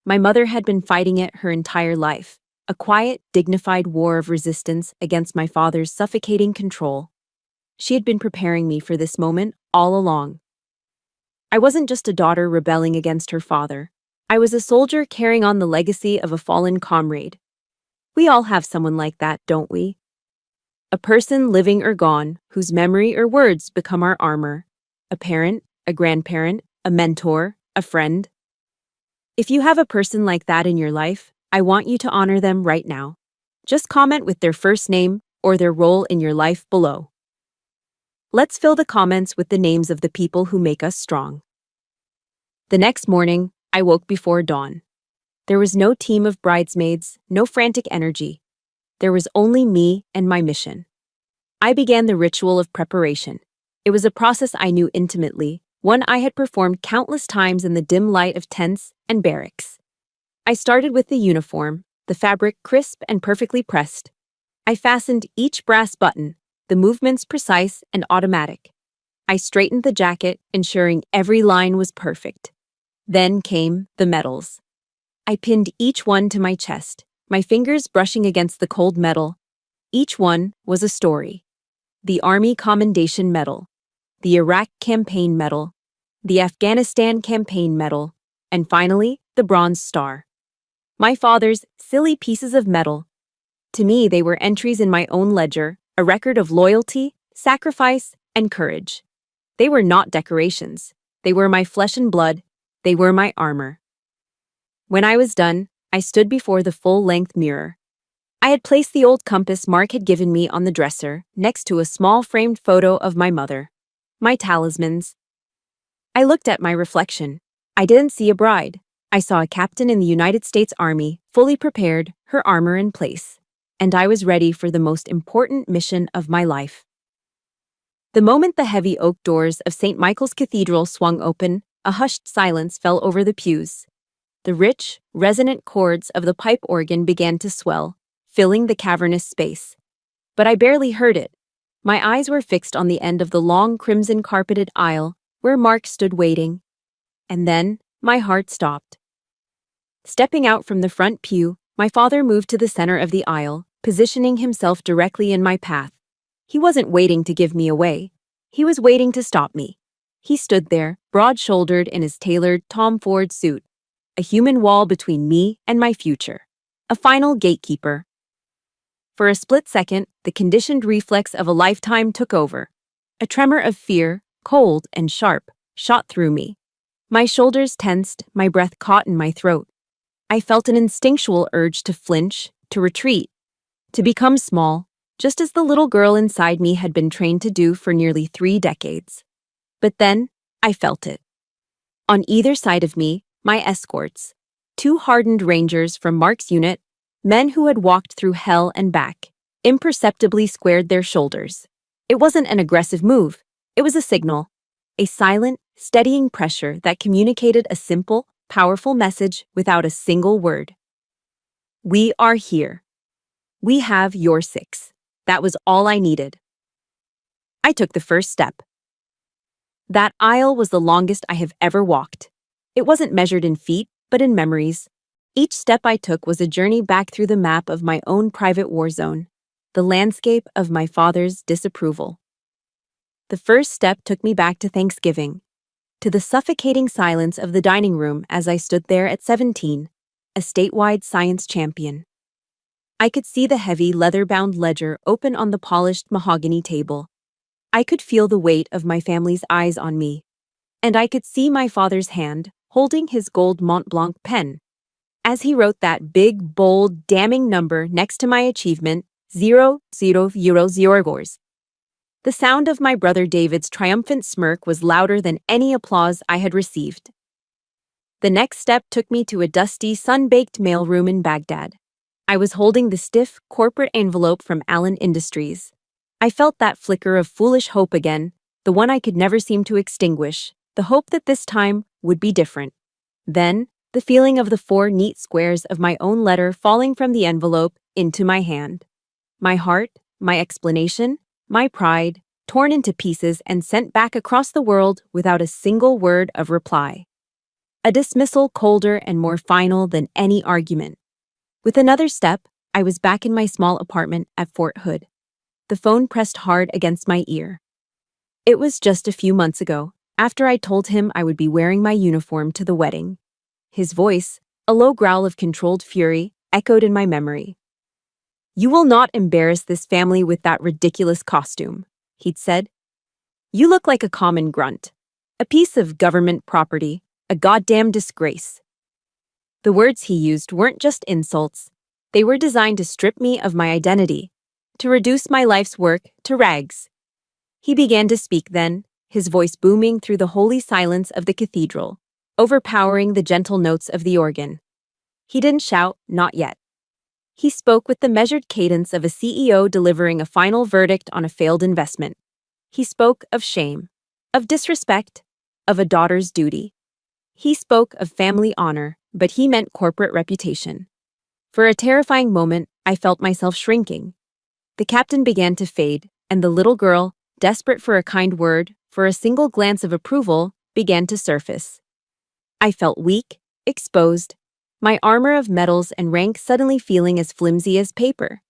My mother had been fighting it her entire life, a quiet, dignified war of resistance against my father's suffocating control. She had been preparing me for this moment all along. I wasn't just a daughter rebelling against her father. I was a soldier carrying on the legacy of a fallen comrade. We all have someone like that, don't we? A person living or gone, whose memory or words become our armor. A parent, a grandparent, a mentor, a friend. If you have a person like that in your life, I want you to honor them right now. Just comment with their first name or their role in your life below. Let's fill the comments with the names of the people who make us strong. The next morning, I woke before dawn. There was no team of bridesmaids, no frantic energy. There was only me and my mission. I began the ritual of preparation. It was a process I knew intimately, one I had performed countless times in the dim light of tents and barracks. I started with the uniform, the fabric crisp and perfectly pressed. I fastened each brass button, the movements precise and automatic. I straightened the jacket, ensuring every line was perfect. Then came the medals. I pinned each one to my chest, my fingers brushing against the cold metal. Each one was a story. The Army Commendation Medal, the Iraq Campaign Medal, the Afghanistan Campaign Medal, and finally, the Bronze Star. My father's silly pieces of metal. To me, they were entries in my own ledger, a record of loyalty, sacrifice, and courage. They were not decorations. They were my flesh and blood. They were my armor. When I was done, I stood before the full-length mirror. I had placed the old compass Mark had given me on the dresser, next to a small framed photo of my mother. My talismans. I looked at my reflection. I didn't see a bride. I saw a captain in the United States Army, fully prepared, her armor in place. And I was ready for the most important mission of my life. The moment the heavy oak doors of St. Michael's Cathedral swung open, a hushed silence fell over the pews. The rich, resonant chords of the pipe organ began to swell, filling the cavernous space. But I barely heard it. My eyes were fixed on the end of the long crimson-carpeted aisle, where Mark stood waiting. And then, my heart stopped. Stepping out from the front pew, my father moved to the center of the aisle, positioning himself directly in my path. He wasn't waiting to give me away. He was waiting to stop me. He stood there, broad-shouldered in his tailored Tom Ford suit, a human wall between me and my future, a final gatekeeper. For a split second, the conditioned reflex of a lifetime took over. A tremor of fear, cold and sharp, shot through me. My shoulders tensed, my breath caught in my throat. I felt an instinctual urge to flinch, to retreat, to become small, just as the little girl inside me had been trained to do for nearly 3 decades. But then, I felt it. On either side of me, my escorts, 2 hardened rangers from Mark's unit, men who had walked through hell and back, imperceptibly squared their shoulders. It wasn't an aggressive move, it was a signal, a silent, steadying pressure that communicated a simple, powerful message without a single word. We are here. We have your 6. That was all I needed. I took the first step. That aisle was the longest I have ever walked. It wasn't measured in feet, but in memories. Each step I took was a journey back through the map of my own private war zone, the landscape of my father's disapproval. The first step took me back to Thanksgiving, to the suffocating silence of the dining room as I stood there at 17, a statewide science champion. I could see the heavy, leather-bound ledger open on the polished mahogany table. I could feel the weight of my family's eyes on me. And I could see my father's hand, holding his gold Mont Blanc pen. As he wrote that big, bold, damning number next to my achievement, 000 euros. The sound of my brother David's triumphant smirk was louder than any applause I had received. The next step took me to a dusty, sun-baked mailroom in Baghdad. I was holding the stiff, corporate envelope from Allen Industries. I felt that flicker of foolish hope again, the one I could never seem to extinguish, the hope that this time would be different. Then, the feeling of the 4 neat squares of my own letter falling from the envelope into my hand. My heart, my explanation, my pride, torn into pieces and sent back across the world without a single word of reply. A dismissal colder and more final than any argument. With another step, I was back in my small apartment at Fort Hood. The phone pressed hard against my ear. It was just a few months ago, after I told him I would be wearing my uniform to the wedding. His voice, a low growl of controlled fury, echoed in my memory. "You will not embarrass this family with that ridiculous costume," he'd said. "You look like a common grunt, a piece of government property, a goddamn disgrace." The words he used weren't just insults. They were designed to strip me of my identity, to reduce my life's work to rags. He began to speak then, his voice booming through the holy silence of the cathedral, overpowering the gentle notes of the organ. He didn't shout, not yet. He spoke with the measured cadence of a CEO delivering a final verdict on a failed investment. He spoke of shame, of disrespect, of a daughter's duty. He spoke of family honor, but he meant corporate reputation. For a terrifying moment, I felt myself shrinking. The captain began to fade, and the little girl, desperate for a kind word, for a single glance of approval, began to surface. I felt weak, exposed, my armor of metals and rank suddenly feeling as flimsy as paper.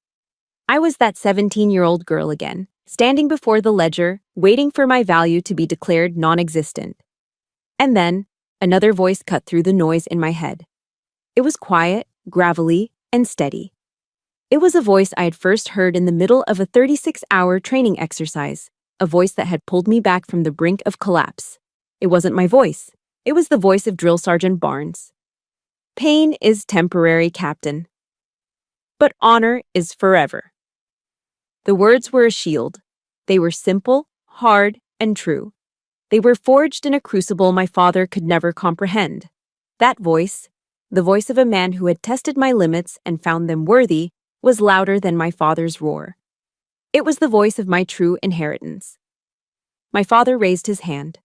I was that 17-year-old girl again, standing before the ledger, waiting for my value to be declared non-existent. And then, another voice cut through the noise in my head. It was quiet, gravelly, and steady. It was a voice I had first heard in the middle of a 36-hour training exercise, a voice that had pulled me back from the brink of collapse. It wasn't my voice. It was the voice of Drill Sergeant Barnes. "Pain is temporary, Captain. But honor is forever." The words were a shield. They were simple, hard, and true. They were forged in a crucible my father could never comprehend. That voice, the voice of a man who had tested my limits and found them worthy, was louder than my father's roar. It was the voice of my true inheritance. My father raised his hand.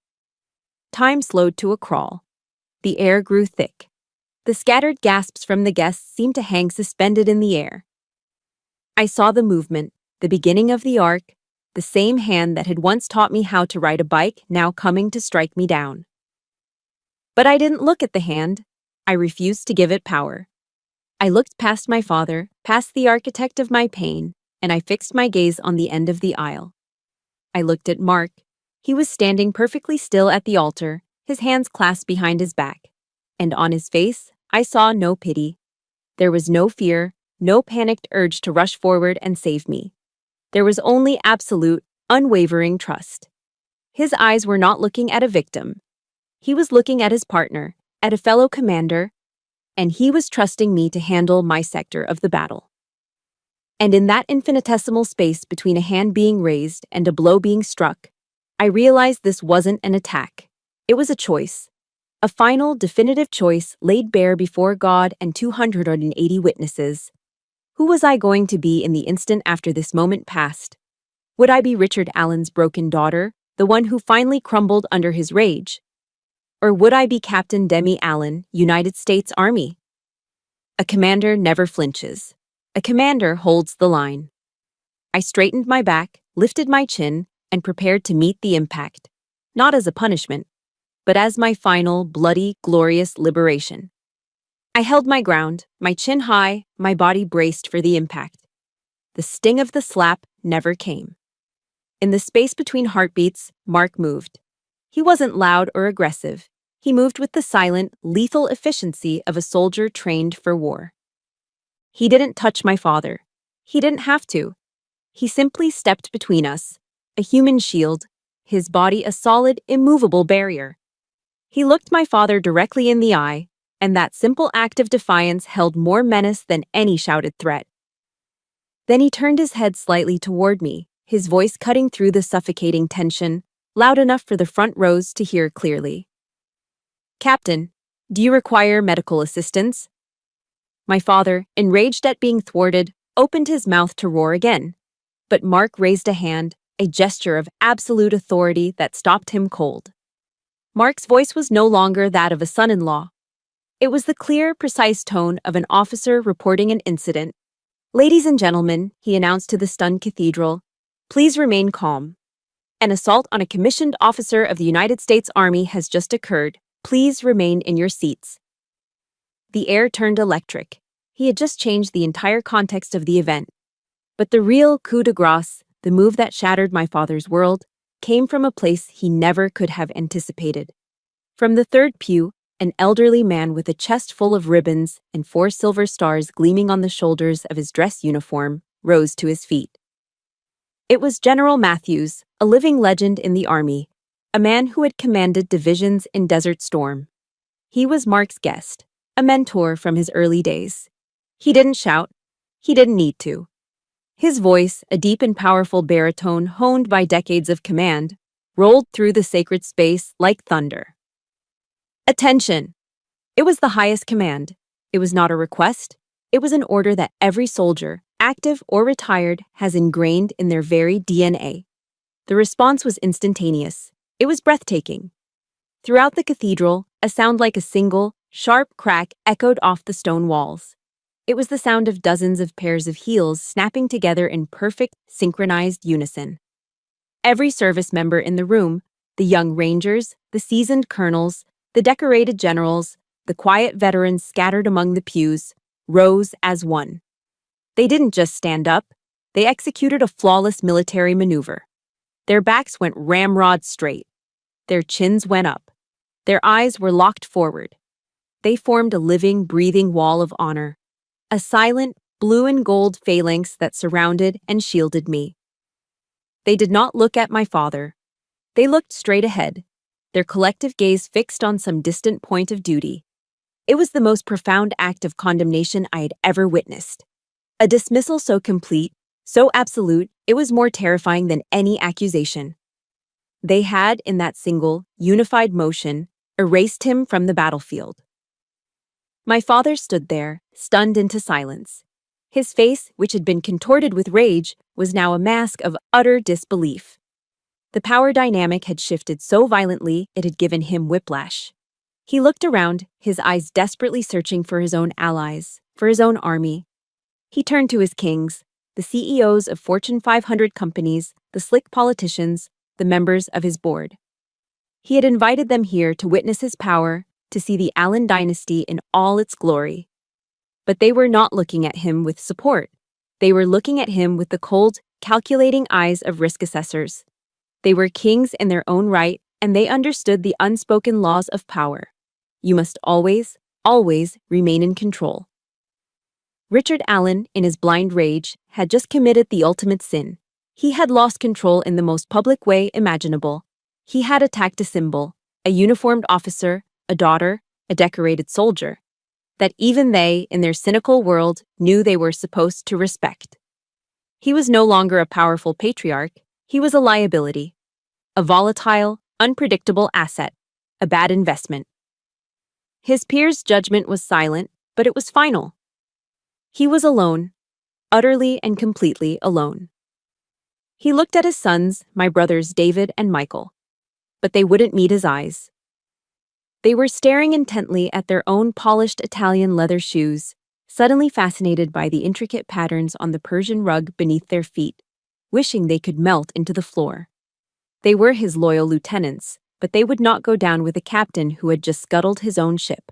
Time slowed to a crawl. The air grew thick. The scattered gasps from the guests seemed to hang suspended in the air. I saw the movement, the beginning of the arc, the same hand that had once taught me how to ride a bike now coming to strike me down. But I didn't look at the hand. I refused to give it power. I looked past my father, past the architect of my pain, and I fixed my gaze on the end of the aisle. I looked at Mark. He was standing perfectly still at the altar, his hands clasped behind his back. And on his face, I saw no pity. There was no fear, no panicked urge to rush forward and save me. There was only absolute, unwavering trust. His eyes were not looking at a victim. He was looking at his partner, at a fellow commander, and he was trusting me to handle my sector of the battle. And in that infinitesimal space between a hand being raised and a blow being struck, I realized this wasn't an attack. It was a choice. A final, definitive choice laid bare before God and 280 witnesses. Who was I going to be in the instant after this moment passed? Would I be Richard Allen's broken daughter, the one who finally crumbled under his rage? Or would I be Captain Demi Allen, United States Army? A commander never flinches. A commander holds the line. I straightened my back, lifted my chin, and prepared to meet the impact, not as a punishment, but as my final, bloody, glorious liberation. I held my ground, my chin high, my body braced for the impact. The sting of the slap never came. In the space between heartbeats, Mark moved. He wasn't loud or aggressive. He moved with the silent, lethal efficiency of a soldier trained for war. He didn't touch my father. He didn't have to. He simply stepped between us, a human shield, his body a solid, immovable barrier. He looked my father directly in the eye, and that simple act of defiance held more menace than any shouted threat. Then he turned his head slightly toward me, his voice cutting through the suffocating tension, loud enough for the front rows to hear clearly. "Captain, do you require medical assistance?" My father, enraged at being thwarted, opened his mouth to roar again. But Mark raised a hand, a gesture of absolute authority that stopped him cold. Mark's voice was no longer that of a son-in-law. It was the clear, precise tone of an officer reporting an incident. "Ladies and gentlemen," he announced to the stunned cathedral, "please remain calm. An assault on a commissioned officer of the United States Army has just occurred. Please remain in your seats." The air turned electric. He had just changed the entire context of the event. But the real coup de grace, the move that shattered my father's world, came from a place he never could have anticipated. From the third pew, an elderly man with a chest full of ribbons and 4 silver stars gleaming on the shoulders of his dress uniform rose to his feet. It was General Matthews, a living legend in the Army, a man who had commanded divisions in Desert Storm. He was Mark's guest, a mentor from his early days. He didn't shout. He didn't need to. His voice, a deep and powerful baritone honed by decades of command, rolled through the sacred space like thunder. "Attention!" It was the highest command. It was not a request. It was an order that every soldier, active or retired, has ingrained in their very DNA. The response was instantaneous. It was breathtaking. Throughout the cathedral, a sound like a single, sharp crack echoed off the stone walls. It was the sound of dozens of pairs of heels snapping together in perfect, synchronized unison. Every service member in the room, the young rangers, the seasoned colonels, the decorated generals, the quiet veterans scattered among the pews, rose as one. They didn't just stand up, they executed a flawless military maneuver. Their backs went ramrod straight. Their chins went up. Their eyes were locked forward. They formed a living, breathing wall of honor. A silent, blue and gold phalanx that surrounded and shielded me. They did not look at my father. They looked straight ahead, their collective gaze fixed on some distant point of duty. It was the most profound act of condemnation I had ever witnessed. A dismissal so complete, so absolute, it was more terrifying than any accusation. They had, in that single, unified motion, erased him from the battlefield. My father stood there, stunned into silence. His face, which had been contorted with rage, was now a mask of utter disbelief. The power dynamic had shifted so violently it had given him whiplash. He looked around, his eyes desperately searching for his own allies, for his own army. He turned to his kings, the CEOs of Fortune 500 companies, the slick politicians, the members of his board. He had invited them here to witness his power, to see the Allen dynasty in all its glory. But they were not looking at him with support. They were looking at him with the cold, calculating eyes of risk assessors. They were kings in their own right, and they understood the unspoken laws of power. You must always, always remain in control. Richard Allen, in his blind rage, had just committed the ultimate sin. He had lost control in the most public way imaginable. He had attacked a symbol, a uniformed officer, a daughter, a decorated soldier, that even they, in their cynical world, knew they were supposed to respect. He was no longer a powerful patriarch, he was a liability, a volatile, unpredictable asset, a bad investment. His peers' judgment was silent, but it was final. He was alone, utterly and completely alone. He looked at his sons, my brothers David and Michael, but they wouldn't meet his eyes. They were staring intently at their own polished Italian leather shoes, suddenly fascinated by the intricate patterns on the Persian rug beneath their feet, wishing they could melt into the floor. They were his loyal lieutenants, but they would not go down with a captain who had just scuttled his own ship.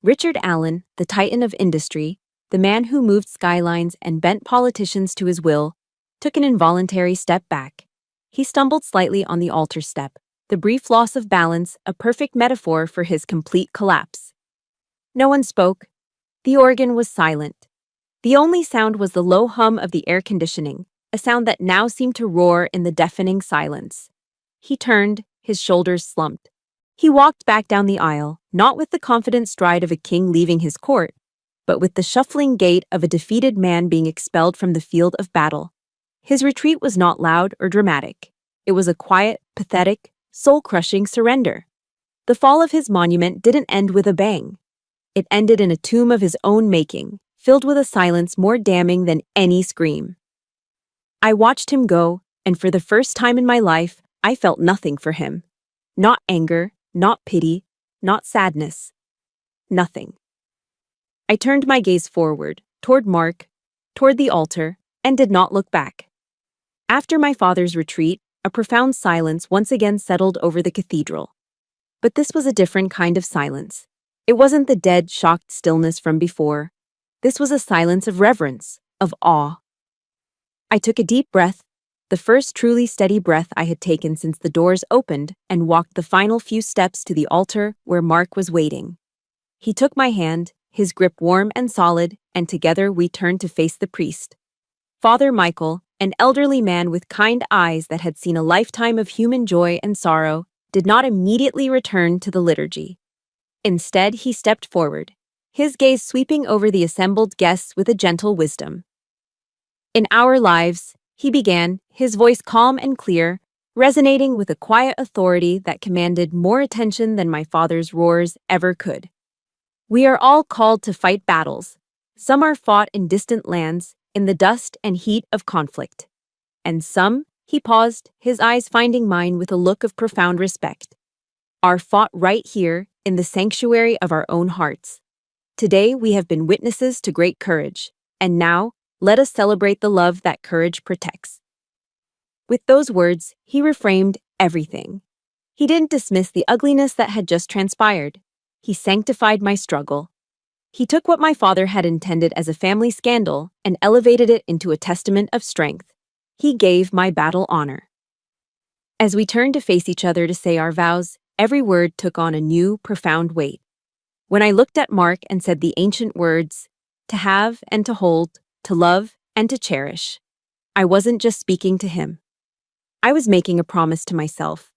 Richard Allen, the titan of industry, the man who moved skylines and bent politicians to his will, took an involuntary step back. He stumbled slightly on the altar step, the brief loss of balance a perfect metaphor for his complete collapse. No one spoke. The organ was silent. The only sound was the low hum of the air conditioning, a sound that now seemed to roar in the deafening silence. He turned, his shoulders slumped. He walked back down the aisle, not with the confident stride of a king leaving his court, but with the shuffling gait of a defeated man being expelled from the field of battle. His retreat was not loud or dramatic. It was a quiet, pathetic, soul-crushing surrender. The fall of his monument didn't end with a bang. It ended in a tomb of his own making, filled with a silence more damning than any scream. I watched him go, and for the first time in my life, I felt nothing for him. Not anger, not pity, not sadness. Nothing. I turned my gaze forward, toward Mark, toward the altar, and did not look back. After my father's retreat, a profound silence once again settled over the cathedral. But this was a different kind of silence. It wasn't the dead, shocked stillness from before. This was a silence of reverence, of awe. I took a deep breath, the first truly steady breath I had taken since the doors opened, and walked the final few steps to the altar where Mark was waiting. He took my hand, his grip warm and solid, and together we turned to face the priest. Father Michael, an elderly man with kind eyes that had seen a lifetime of human joy and sorrow, did not immediately return to the liturgy. Instead, he stepped forward, his gaze sweeping over the assembled guests with a gentle wisdom. In our lives, he began, his voice calm and clear, resonating with a quiet authority that commanded more attention than my father's roars ever could. We are all called to fight battles. Some are fought in distant lands, in the dust and heat of conflict. And some, he paused, his eyes finding mine with a look of profound respect, are fought right here, in the sanctuary of our own hearts. Today we have been witnesses to great courage, and now, let us celebrate the love that courage protects. With those words, he reframed everything. He didn't dismiss the ugliness that had just transpired. He sanctified my struggle. He took what my father had intended as a family scandal and elevated it into a testament of strength. He gave my battle honor. As we turned to face each other to say our vows, every word took on a new, profound weight. When I looked at Mark and said the ancient words, to have and to hold, to love and to cherish, I wasn't just speaking to him. I was making a promise to myself,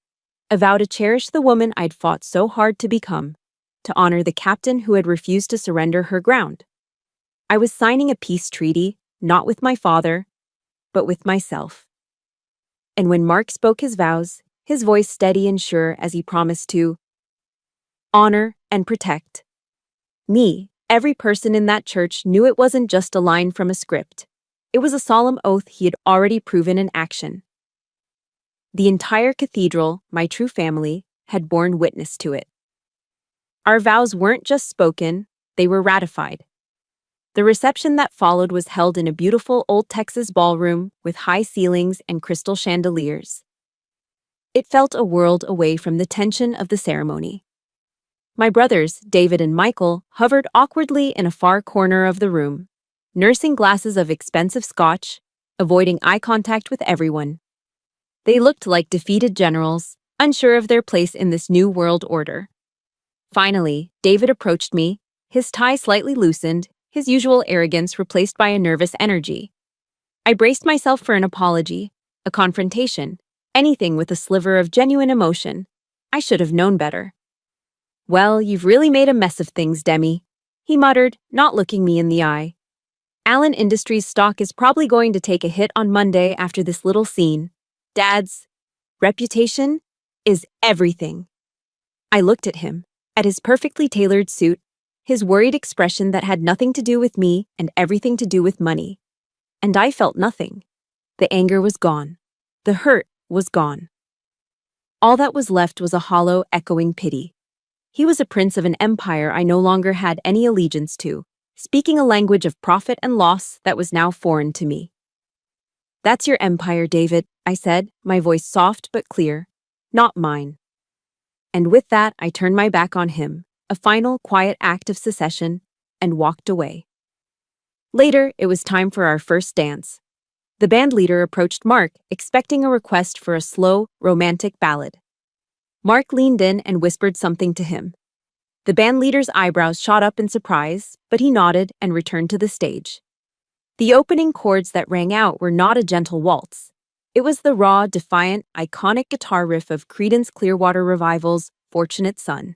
a vow to cherish the woman I'd fought so hard to become, to honor the captain who had refused to surrender her ground. I was signing a peace treaty, not with my father, but with myself. And when Mark spoke his vows, his voice steady and sure as he promised to honor and protect me Every person in that church knew it wasn't just a line from a script. It was a solemn oath he had already proven in action. The entire cathedral, my true family, had borne witness to it. Our vows weren't just spoken, they were ratified. The reception that followed was held in a beautiful old Texas ballroom with high ceilings and crystal chandeliers. It felt a world away from the tension of the ceremony. My brothers, David and Michael, hovered awkwardly in a far corner of the room, nursing glasses of expensive scotch, avoiding eye contact with everyone. They looked like defeated generals, unsure of their place in this new world order. Finally, David approached me, his tie slightly loosened, his usual arrogance replaced by a nervous energy. I braced myself for an apology, a confrontation, anything with a sliver of genuine emotion. I should have known better. "Well, you've really made a mess of things, Demi," he muttered, not looking me in the eye. "Allen Industries stock is probably going to take a hit on Monday after this little scene. Dad's reputation is everything." I looked at him, at his perfectly tailored suit, his worried expression that had nothing to do with me and everything to do with money. And I felt nothing. The anger was gone. The hurt was gone. All that was left was a hollow, echoing pity. He was a prince of an empire I no longer had any allegiance to, speaking a language of profit and loss that was now foreign to me. "That's your empire, David," I said, my voice soft but clear. "Not mine." And with that, I turned my back on him, a final, quiet act of secession, and walked away. Later, it was time for our first dance. The band leader approached Mark, expecting a request for a slow, romantic ballad. Mark leaned in and whispered something to him. The band leader's eyebrows shot up in surprise, but he nodded and returned to the stage. The opening chords that rang out were not a gentle waltz. It was the raw, defiant, iconic guitar riff of Creedence Clearwater Revival's "Fortunate Son."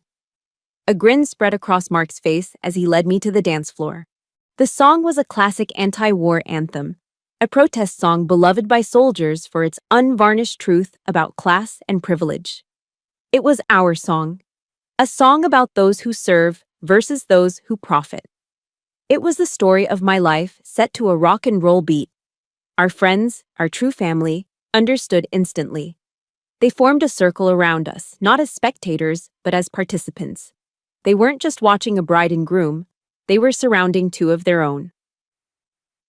A grin spread across Mark's face as he led me to the dance floor. The song was a classic anti-war anthem, a protest song beloved by soldiers for its unvarnished truth about class and privilege. It was our song, a song about those who serve versus those who profit. It was the story of my life set to a rock and roll beat. Our friends, our true family, understood instantly. They formed a circle around us, not as spectators, but as participants. They weren't just watching a bride and groom, they were surrounding two of their own.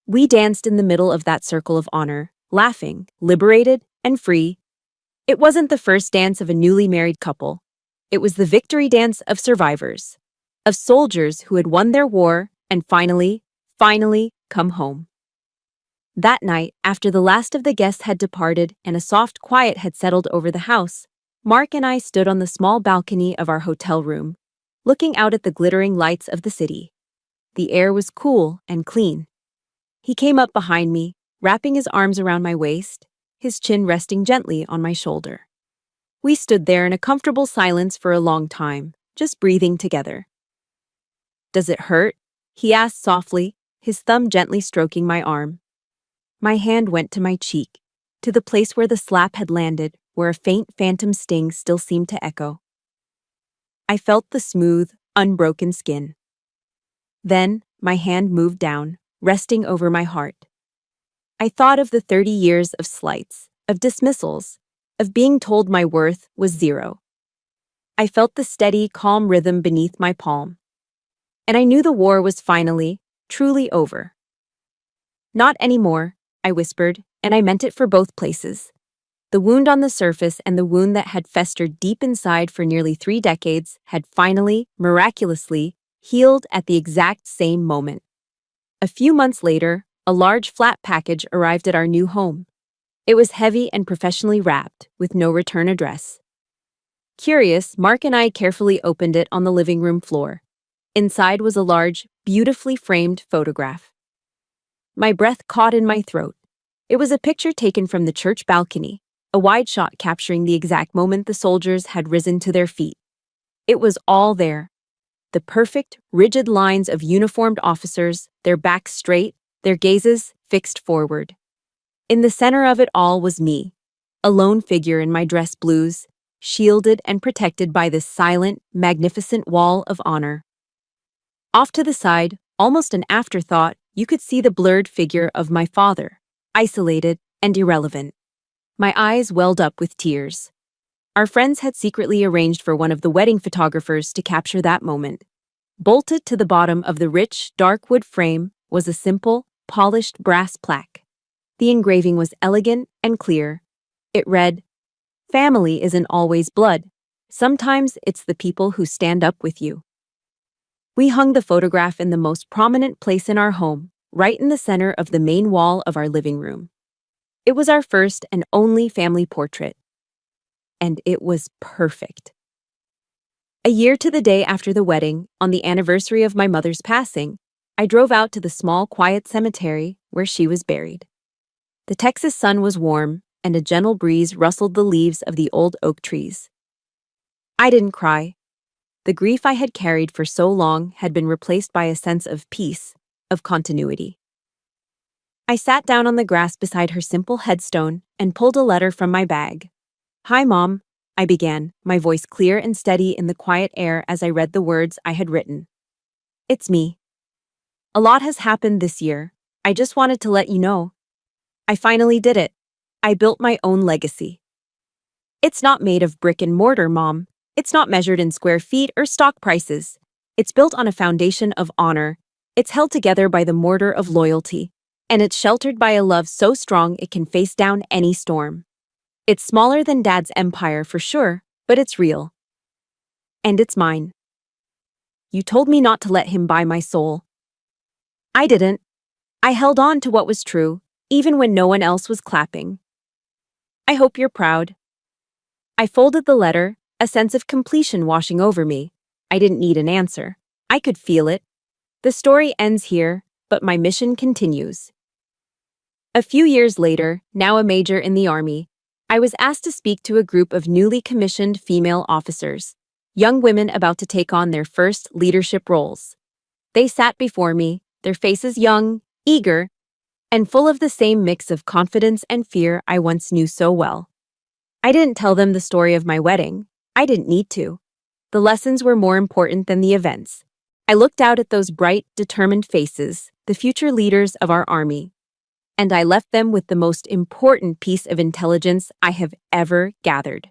We danced in the middle of that circle of honor, laughing, liberated, and free. It wasn't the first dance of a newly married couple. It was the victory dance of survivors, of soldiers who had won their war and finally come home. That night, after the last of the guests had departed and a soft quiet had settled over the house, Mark and I stood on the small balcony of our hotel room, looking out at the glittering lights of the city. The air was cool and clean. He came up behind me, wrapping his arms around my waist, his chin resting gently on my shoulder. We stood there in a comfortable silence for a long time, just breathing together. "Does it hurt?" he asked softly, his thumb gently stroking my arm. My hand went to my cheek, to the place where the slap had landed, where a faint phantom sting still seemed to echo. I felt the smooth, unbroken skin. Then, my hand moved down, resting over my heart. I thought of the 30 years of slights, of dismissals, of being told my worth was zero. I felt the steady, calm rhythm beneath my palm. And I knew the war was finally, truly over. "Not anymore," I whispered, and I meant it for both places. The wound on the surface and the wound that had festered deep inside for nearly 3 decades had finally, miraculously, healed at the exact same moment. A few months later, a large flat package arrived at our new home. It was heavy and professionally wrapped, with no return address. Curious, Mark and I carefully opened it on the living room floor. Inside was a large, beautifully framed photograph. My breath caught in my throat. It was a picture taken from the church balcony, a wide shot capturing the exact moment the soldiers had risen to their feet. It was all there. The perfect, rigid lines of uniformed officers, their backs straight, their gazes fixed forward. In the center of it all was me, a lone figure in my dress blues, shielded and protected by this silent, magnificent wall of honor. Off to the side, almost an afterthought, you could see the blurred figure of my father, isolated and irrelevant. My eyes welled up with tears. Our friends had secretly arranged for one of the wedding photographers to capture that moment. Bolted to the bottom of the rich, dark wood frame was a simple, polished brass plaque. The engraving was elegant and clear. It read, "Family isn't always blood. Sometimes it's the people who stand up with you." We hung the photograph in the most prominent place in our home, right in the center of the main wall of our living room. It was our first and only family portrait. And it was perfect. A year to the day after the wedding, on the anniversary of my mother's passing, I drove out to the small, quiet cemetery where she was buried. The Texas sun was warm, and a gentle breeze rustled the leaves of the old oak trees. I didn't cry. The grief I had carried for so long had been replaced by a sense of peace, of continuity. I sat down on the grass beside her simple headstone and pulled a letter from my bag. "Hi, Mom," I began, my voice clear and steady in the quiet air as I read the words I had written. "It's me. A lot has happened this year. I just wanted to let you know. I finally did it. I built my own legacy. It's not made of brick and mortar, Mom. It's not measured in square feet or stock prices. It's built on a foundation of honor. It's held together by the mortar of loyalty. And it's sheltered by a love so strong it can face down any storm. It's smaller than Dad's empire for sure, but it's real. And it's mine. You told me not to let him buy my soul. I didn't. I held on to what was true, even when no one else was clapping. I hope you're proud." I folded the letter, a sense of completion washing over me. I didn't need an answer. I could feel it. The story ends here, but my mission continues. A few years later, now a major in the Army, I was asked to speak to a group of newly commissioned female officers, young women about to take on their first leadership roles. They sat before me, their faces young, eager, and full of the same mix of confidence and fear I once knew so well. I didn't tell them the story of my wedding. I didn't need to. The lessons were more important than the events. I looked out at those bright, determined faces, the future leaders of our Army, and I left them with the most important piece of intelligence I have ever gathered.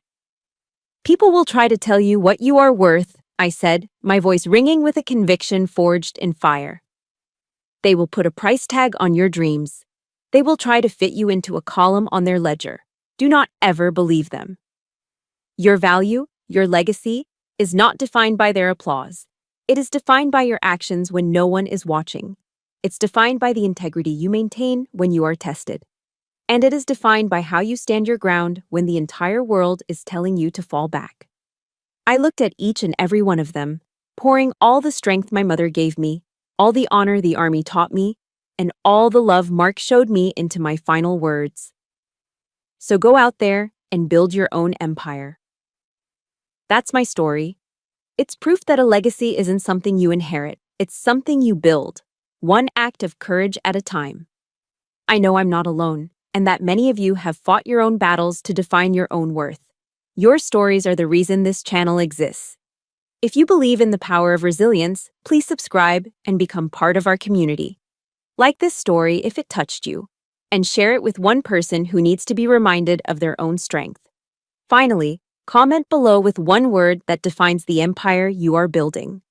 "People will try to tell you what you are worth," I said, my voice ringing with a conviction forged in fire. "They will put a price tag on your dreams. They will try to fit you into a column on their ledger. Do not ever believe them. Your value, your legacy, is not defined by their applause. It is defined by your actions when no one is watching. It's defined by the integrity you maintain when you are tested. And it is defined by how you stand your ground when the entire world is telling you to fall back." I looked at each and every one of them, pouring all the strength my mother gave me, all the honor the Army taught me, and all the love Mark showed me into my final words. So go out there and build your own empire. That's my story. It's proof that a legacy isn't something you inherit. It's something you build, one act of courage at a time. I know I'm not alone, and that many of you have fought your own battles to define your own worth. Your stories are the reason this channel exists. If you believe in the power of resilience, please subscribe and become part of our community. Like this story if it touched you, and share it with one person who needs to be reminded of their own strength. Finally, comment below with one word that defines the empire you are building.